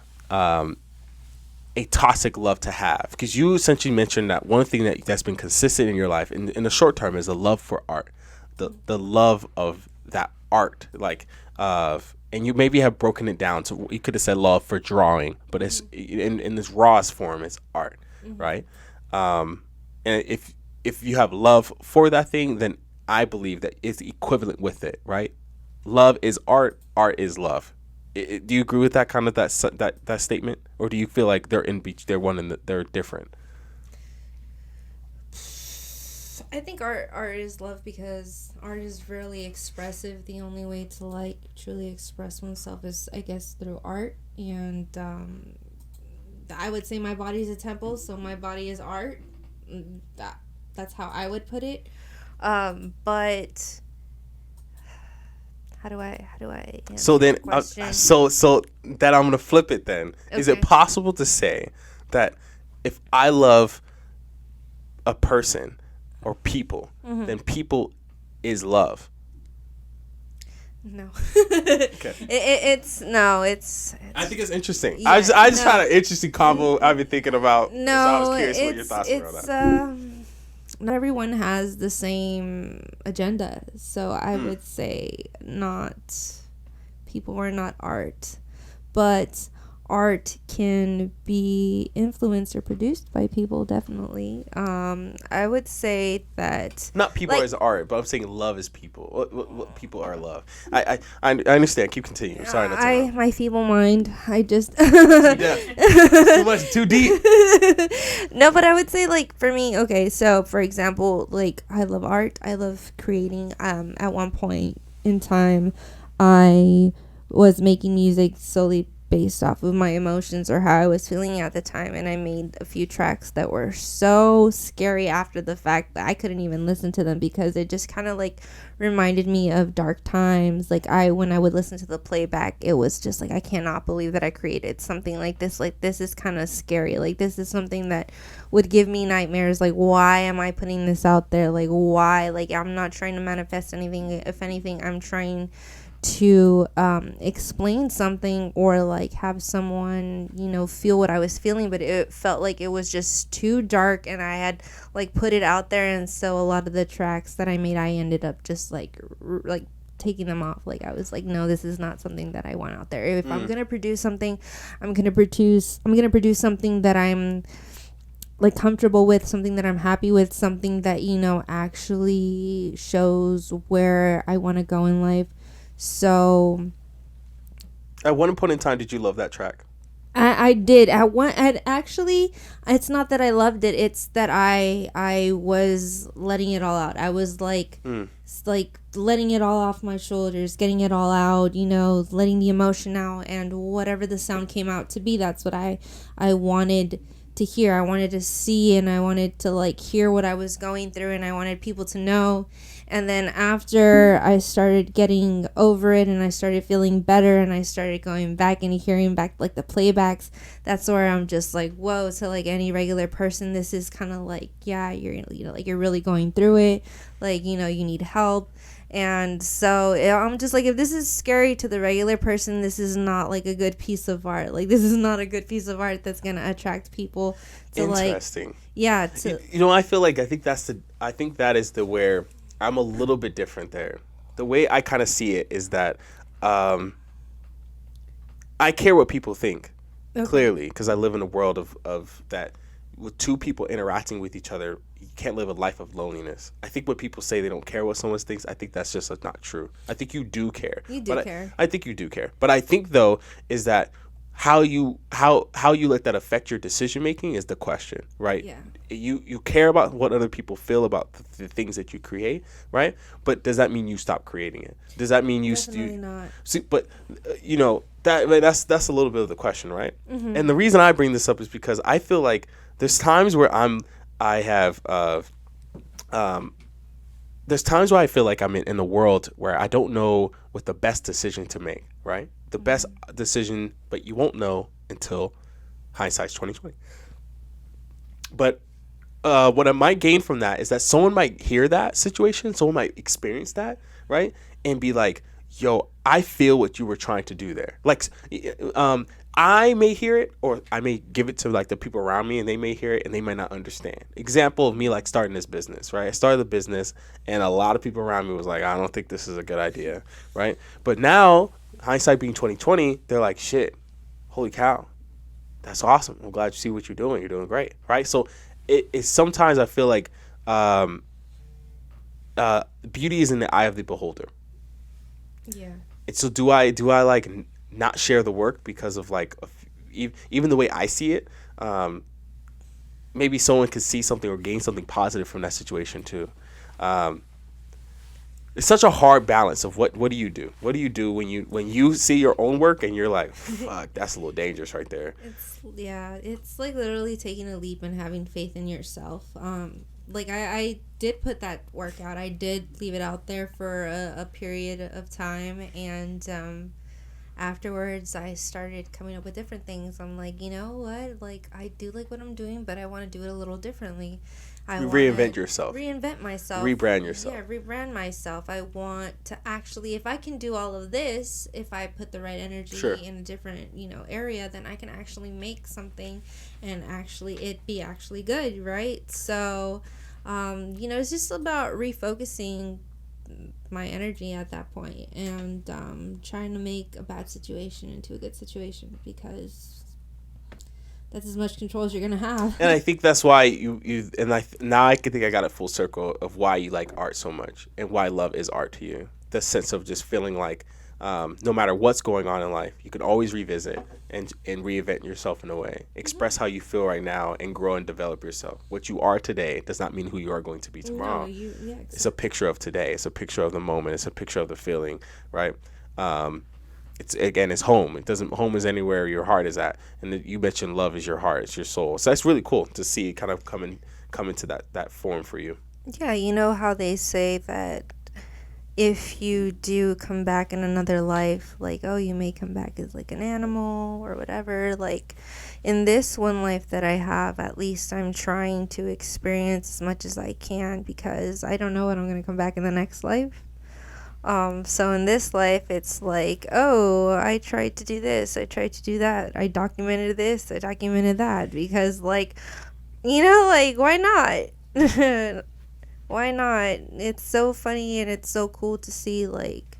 Speaker 1: toxic love to have? Because you essentially mentioned that one thing that's been consistent in your life in the short term is the love for art, the love of that art, like and you maybe have broken it down to you could have said love for drawing, but it's in this rawest form, it's art, right? And if you have love for that thing, then I believe that it's equivalent with it, right? Love is art, art is love. Do you agree with that kind of that statement, or do you feel like they're they're different?
Speaker 2: I think art is love because art is really expressive. The only way to like truly express oneself is, I guess, through art. And I would say my body is a temple, so my body is art. That's how I would put it. But how do I answer
Speaker 1: so then so that I'm gonna flip it then. Okay. Is it possible to say that if I love a person or people, then people is love?
Speaker 2: No.
Speaker 1: Okay.
Speaker 2: It's
Speaker 1: I think it's interesting.
Speaker 2: Yeah,
Speaker 1: I just had an interesting combo I've been thinking about.
Speaker 2: No,
Speaker 1: so I was curious what your thoughts were on that.
Speaker 2: Not everyone has the same agenda, so I would say people are not art, but art can be influenced or produced by people, definitely. I would say that
Speaker 1: not people as art, but I'm saying love is people. What people are love. I understand. Keep continuing. Sorry, not to
Speaker 2: my feeble mind. I just
Speaker 1: too much, too deep.
Speaker 2: No, but I would say like for me, okay. So for example, like I love art. I love creating. At one point in time, I was making music solely based off of my emotions or how I was feeling at the time, and I made a few tracks that were so scary after the fact that I couldn't even listen to them because it just kind of like reminded me of dark times. Like when I would listen to the playback, it was just like I cannot believe that I created something like this. Like this is kind of scary. Like this is something that would give me nightmares. Like why am I putting this out there? Like why? Like I'm not trying to manifest anything. If anything, I'm trying to explain something or like have someone, feel what I was feeling, but it felt like it was just too dark and I had like put it out there, and so a lot of the tracks that I made, I ended up just like taking them off. Like I was like, no, this is not something that I want out there. If I'm gonna produce something, I'm gonna produce something that I'm like comfortable with, something that I'm happy with, something that actually shows where I want to go in life. So
Speaker 1: at one point in time, did you love that track?
Speaker 2: I did. Actually, it's not that I loved it. It's that I was letting it all out. I was like letting it all off my shoulders, getting it all out, letting the emotion out, and whatever the sound came out to be, that's what I wanted to hear. I wanted to see, and I wanted to like hear what I was going through, and I wanted people to know. And then after I started getting over it and I started feeling better and I started going back and hearing back like the playbacks, that's where I'm just like, whoa. So like any regular person, this is kind of like, yeah, you're like you're really going through it, like you need help. And so I'm just like, if this is scary to the regular person, this is not like a good piece of art. Like this is not a good piece of art that's gonna attract people to
Speaker 1: Interesting.
Speaker 2: Like, yeah.
Speaker 1: I feel like I think that is the where I'm a little bit different there. The way I kind of see it is that I care what people think, clearly, because I live in a world of that, with two people interacting with each other, you can't live a life of loneliness. I think when people say they don't care what someone thinks, I think that's just not true. I think you do care.
Speaker 2: You do care.
Speaker 1: I think you do care. But I think though is that how you let that affect your decision making is the question, right?
Speaker 2: Yeah.
Speaker 1: You care about what other people feel about the things that you create, right? But does that mean you stop creating it? Does that mean you
Speaker 2: Definitely not.
Speaker 1: See, but you know that's a little bit of the question, right? Mm-hmm. And the reason I bring this up is because I feel like there's times where there's times where I feel like I'm in a world where I don't know what the best decision to make, right? The best decision, but you won't know until hindsight's 2020. But what I might gain from that is that someone might hear that situation, someone might experience that, right? And be like, yo, I feel what you were trying to do there. Like, I may hear it, or I may give it to like the people around me, and they may hear it and they might not understand. Example of me like starting this business, right? I started the business and a lot of people around me was like, I don't think this is a good idea, right? But now, hindsight being 2020, they're like, shit, holy cow, that's awesome. I'm glad you see what you're doing. You're doing great, right? So it's sometimes I feel like beauty is in the eye of the beholder.
Speaker 2: Yeah.
Speaker 1: And so do I like not share the work because of like even the way I see it? Maybe someone could see something or gain something positive from that situation too. It's such a hard balance of what do you do? What do you do when you see your own work and you're like, fuck, that's a little dangerous right there.
Speaker 2: It's like literally taking a leap and having faith in yourself. Like I did put that work out. I did leave it out there for a period of time, and afterwards I started coming up with different things. I'm like, you know what? Like, I do like what I'm doing, but I want to do it a little differently.
Speaker 1: Reinvent yourself.
Speaker 2: Reinvent myself.
Speaker 1: Rebrand yourself.
Speaker 2: Yeah, rebrand myself. I want to actually, if I can do all of this, if I put the right energy in a different, area, then I can actually make something and actually it be actually good, right? So, it's just about refocusing my energy at that point and trying to make a bad situation into a good situation, because that's as much control as you're gonna have.
Speaker 1: And I think that's why now I can think I got it full circle of why you like art so much and why love is art to you. The sense of just feeling like no matter what's going on in life, you can always revisit and reinvent yourself in a way. Express how you feel right now and grow and develop yourself. What you are today does not mean who you are going to be tomorrow.
Speaker 2: No, exactly. It's
Speaker 1: a picture of today. It's a picture of the moment. It's a picture of the feeling, right? It's home. Home is anywhere your heart is at. And you mentioned love is your heart. It's your soul. So that's really cool to see it kind of come into that form for you.
Speaker 2: Yeah, you know how they say that if you do come back in another life, like, oh, you may come back as like an animal or whatever. Like, in this one life that I have, at least I'm trying to experience as much as I can, because I don't know when I'm going to come back in the next life. So in this life, it's like, oh, I tried to do this, I tried to do that, I documented this, I documented that, because, like, why not? Why not? It's so funny and it's so cool to see, like,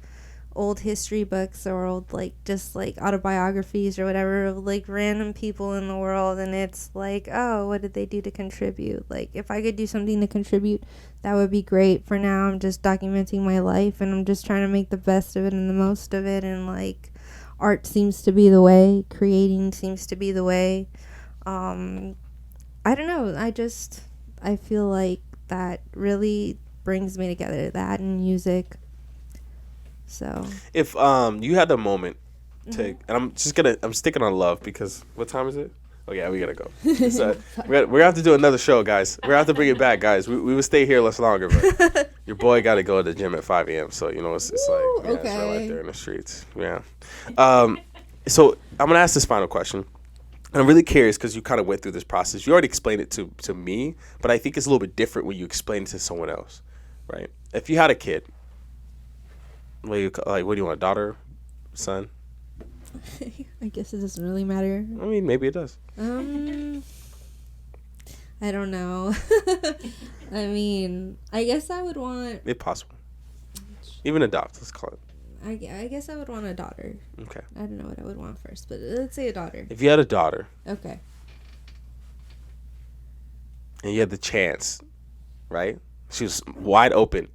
Speaker 2: old history books or old, like, just, like, autobiographies or whatever of, like, random people in the world, and it's like, oh, what did they do to contribute? Like, if I could do something to contribute, that would be great. For now, I'm just documenting my life, and I'm just trying to make the best of it and the most of it, and, like, art seems to be the way, creating seems to be the way. I don't know, I feel like that really brings me together, that and music. So
Speaker 1: if you had a moment to, and I'm sticking on love, because what time is it? Oh yeah, we gotta go. We're gonna have to do another show, guys. We're gonna have to bring it back, guys. We would stay here less longer, but your boy got to go to the gym at 5 a.m. So it's like, it's right there in the streets. Yeah. So I'm gonna ask this final question. And I'm really curious because you kind of went through this process. You already explained it to me, but I think it's a little bit different when you explain it to someone else, right? If you had a kid, what do you want, a daughter, son?
Speaker 2: I guess it doesn't really matter.
Speaker 1: I mean, maybe it does.
Speaker 2: I don't know. I mean, I guess I would want...
Speaker 1: If possible. Even adopt, let's call it.
Speaker 2: I guess I would want a daughter.
Speaker 1: Okay.
Speaker 2: I don't know what I would want first, but let's say a daughter.
Speaker 1: If you had a daughter.
Speaker 2: Okay.
Speaker 1: and you had the chance, right? She was wide open.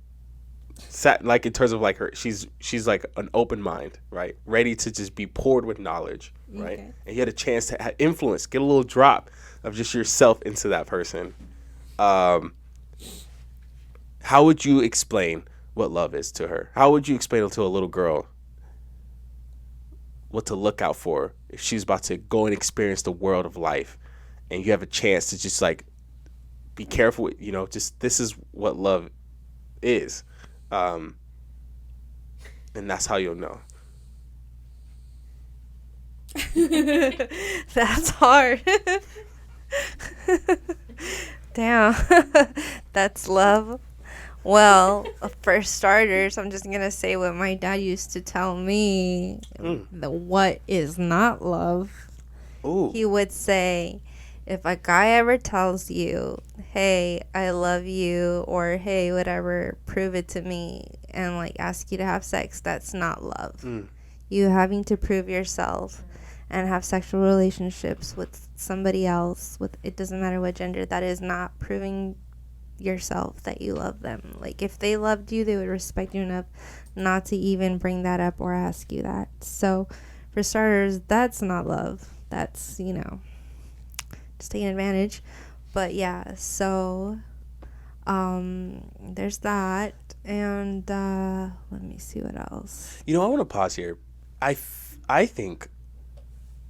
Speaker 1: Sat like in terms of like her, she's like an open mind, right? Ready to just be poured with knowledge, right?
Speaker 2: Okay.
Speaker 1: And you had a chance to influence, get a little drop of just yourself into that person. How would you explain what love is to her? How would you explain it to a little girl? What to look out for if she's about to go and experience the world of life, and you have a chance to just like be careful with, just this is what love is, and that's how you'll know.
Speaker 4: That's hard. Damn. That's love. Well, for starters, I'm just going to say what my dad used to tell me. The what is not love.
Speaker 1: Ooh.
Speaker 4: He would say, if a guy ever tells you, hey, I love you, or hey, whatever, prove it to me, and like ask you to have sex, that's not love. You having to prove yourself and have sexual relationships with somebody else, with it doesn't matter what gender, that is not proving yourself that you love them. Like if they loved you, they would respect you enough not to even bring that up or ask you that. So for starters, that's not love. That's just taking advantage. But yeah, so there's that. And let me see what else.
Speaker 1: I want to pause here. I think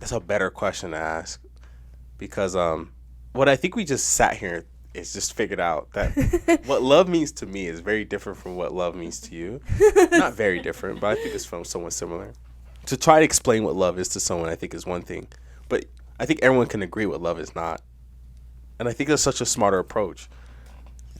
Speaker 1: that's a better question to ask, because what I think we just sat here is just figured out that what love means to me is very different from what love means to you. Not very different, but I think it's from someone similar. To try to explain what love is to someone, I think, is one thing, but I think everyone can agree what love is not. And I think that's such a smarter approach.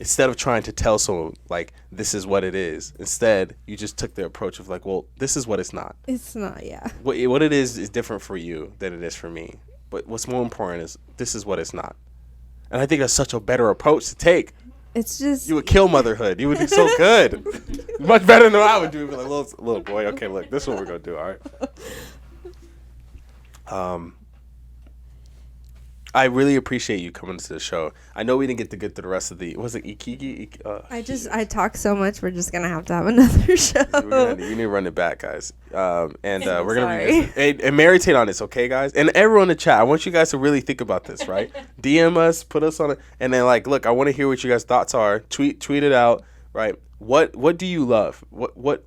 Speaker 1: Instead of trying to tell someone, like, this is what it is, instead, you just took the approach of, like, well, this is what it's not.
Speaker 4: It's not, yeah.
Speaker 1: What it is different for you than it is for me. But what's more important is this is what it's not. And I think that's such a better approach to take.
Speaker 4: It's just...
Speaker 1: You would kill motherhood. You would do so good. Much better than I would do. Be like, little boy, okay, look, this is what we're going to do, all right? I really appreciate you coming to the show. I know we didn't get to get to the rest of the... Was it Ikiki?
Speaker 4: I talk so much, we're just going to have another show.
Speaker 1: We need to run it back, guys. We're going to be... And meditate on this, okay, guys? And everyone in the chat, I want you guys to really think about this, right? DM us, put us on it. And then, like, look, I want to hear what you guys' thoughts are. Tweet it out, right? What do you love? What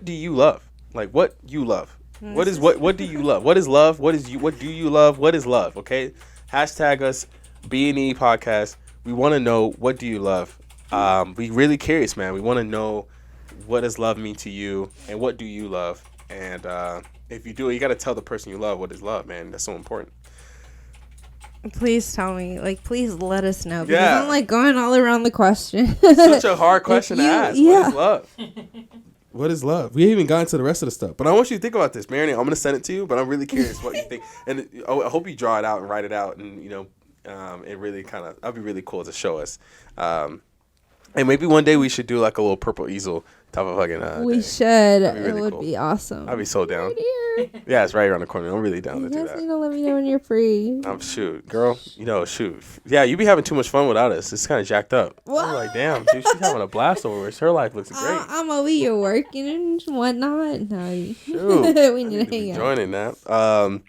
Speaker 1: do you love? Like, what you love? What do you love? What is love? What do you love? What is love? Okay? Hashtag us, B&E podcast. We want to know, what do you love? We really curious, man. We want to know, what does love mean to you, and what do you love? And if you do, you got to tell the person you love what is love, man. That's so important.
Speaker 4: Please tell me. Like, please let us know. Because
Speaker 1: Yeah.
Speaker 4: I'm, like, going all around the question.
Speaker 1: Such a hard question to ask.
Speaker 4: Yeah.
Speaker 1: What is love? What is love? We haven't even gotten to the rest of the stuff. But I want you to think about this. Marinate, I'm going to send it to you, but I'm really curious what you think. And I hope you draw it out and write it out, and, it really that'd be really cool to show us. And maybe one day we should do like a little purple easel type of fucking
Speaker 4: we
Speaker 1: day.
Speaker 4: should.
Speaker 1: Really
Speaker 4: It would
Speaker 1: cool.
Speaker 4: be awesome.
Speaker 1: I'd be so down.
Speaker 4: Right here.
Speaker 1: Yeah, it's right around the corner. I'm really down
Speaker 4: You
Speaker 1: to do
Speaker 4: guys
Speaker 1: that.
Speaker 4: need to let me know when you're free.
Speaker 1: Shoot, girl. Shoot. Yeah, you be having too much fun without us. It's kind of jacked up. I'm like, damn, dude, she's having a blast over it. Her life looks great.
Speaker 4: I'm over here working and whatnot. No,
Speaker 1: Shoot.
Speaker 4: we need to hang out.
Speaker 1: Joining that.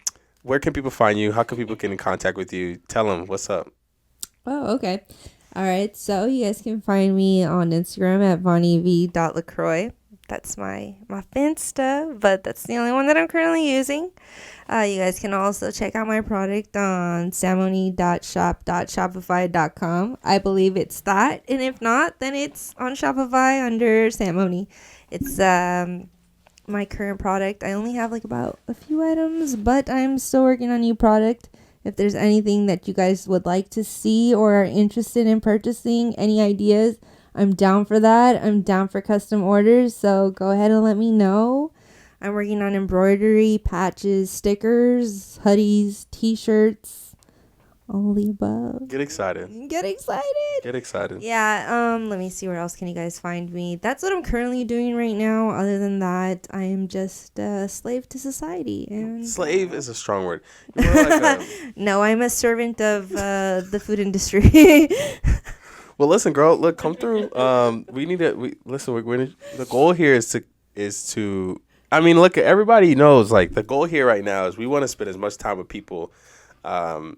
Speaker 1: Where can people find you? How can people get in contact with you? Tell them what's up.
Speaker 4: Oh, okay. All right. So you guys can find me on Instagram at vonniev.lacroix. That's my Finsta, but that's the only one that I'm currently using. You guys can also check out my product on samoni.shop.shopify.com. I believe it's that, and if not, then it's on Shopify under Samoni. It's my current product. I only have like about a few items, but I'm still working on new product. If there's anything that you guys would like to see or are interested in purchasing, any ideas, I'm down for that. I'm down for custom orders, so go ahead and let me know. I'm working on embroidery, patches, stickers, hoodies, t-shirts,
Speaker 2: all the above.
Speaker 1: Get excited.
Speaker 2: Get excited.
Speaker 1: Get excited.
Speaker 4: Yeah, let me see where else can you guys find me. That's what I'm currently doing right now. Other than that, I am just a slave to society. And
Speaker 1: Slave is a strong word. You're more like a,
Speaker 4: no, I'm a servant of the food industry.
Speaker 1: well, listen, girl. Look, come through. We need to. Listen. The goal here is to. I mean, look. Everybody knows. Like the goal here right now is we want to spend as much time with people, and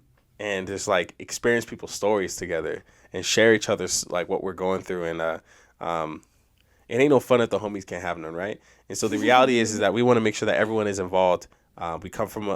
Speaker 1: just like experience people's stories together and share each other's like what we're going through. And it ain't no fun if the homies can't have none, right? And so the reality is that we want to make sure that everyone is involved. We come from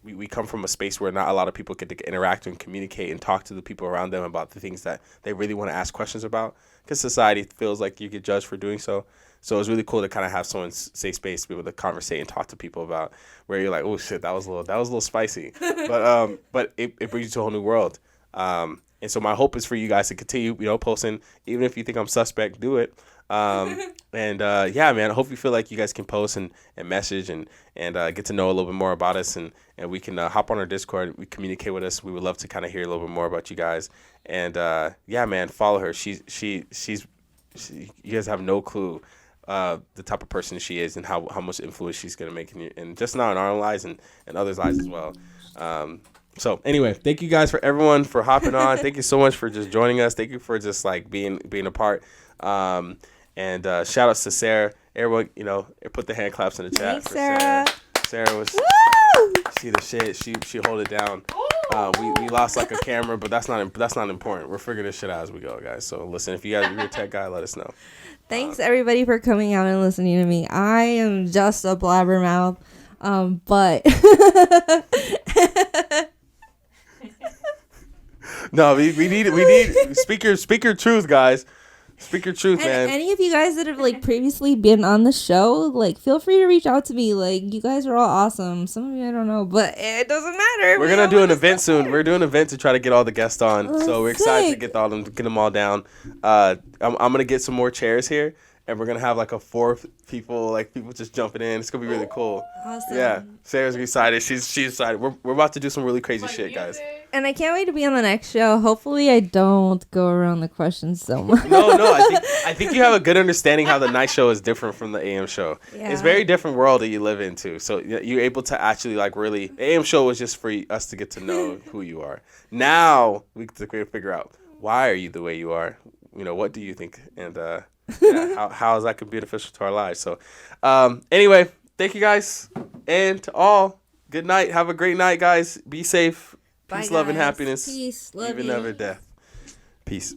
Speaker 1: we come from a space where not a lot of people get to interact and communicate and talk to the people around them about the things that they really want to ask questions about, because society feels like you get judged for doing so. So it's really cool to kind of have someone safe space to be able to conversate and talk to people about where you're like, oh shit, that was a little spicy, but it brings you to a whole new world. And so my hope is for you guys to continue, posting, even if you think I'm suspect, do it. Yeah, man, I hope you feel like you guys can post and message and get to know a little bit more about us, and we can hop on our Discord. We communicate with us. We would love to kind of hear a little bit more about you guys. And yeah, man, follow her. She's you guys have no clue the type of person she is and how much influence she's gonna make in just not in our lives and others' lives as well. So anyway, thank you guys for everyone for hopping on. Thank you so much for just joining us. Thank you for just like being a part. And shout outs to Sarah. Everyone, put the hand claps in the chat.
Speaker 4: Thanks,
Speaker 1: for
Speaker 4: Sarah.
Speaker 1: Sarah was she the shit. She hold it down. We lost like a camera, but that's not important. We're figuring this shit out as we go, guys. So listen, if you're a tech guy, let us know.
Speaker 2: Thanks everybody for coming out and listening to me. I am just a blabbermouth, but
Speaker 1: No, we need speak your truth, guys. Speak your truth, man.
Speaker 2: Any of you guys that have like previously been on the show, like feel free to reach out to me. Like you guys are all awesome. Some of you I don't know, but it doesn't matter.
Speaker 1: We're gonna do an event soon. We're doing an event to try to get all the guests on. So we're excited to get them all down. I'm gonna get some more chairs here, and we're gonna have like a 4 people just jumping in. It's gonna be really cool.
Speaker 2: Awesome.
Speaker 1: Yeah, Sarah's excited. She's excited. We're about to do some really crazy shit, guys.
Speaker 2: And I can't wait to be on the next show. Hopefully, I don't go around the questions so much.
Speaker 1: No, I think you have a good understanding how the night show is different from the AM show.
Speaker 2: Yeah.
Speaker 1: It's a very different world that you live into. So you're able to actually like really. The AM show was just for us to get to know who you are. Now we get to figure out why are you the way you are. What do you think, and how is that could be beneficial to our lives. So anyway, thank you guys, and to all, good night. Have a great night, guys. Be safe.
Speaker 4: Bye,
Speaker 1: Peace, love, and
Speaker 4: guys.
Speaker 1: happiness.
Speaker 2: Peace, love
Speaker 1: even
Speaker 2: you.
Speaker 1: never death. Peace.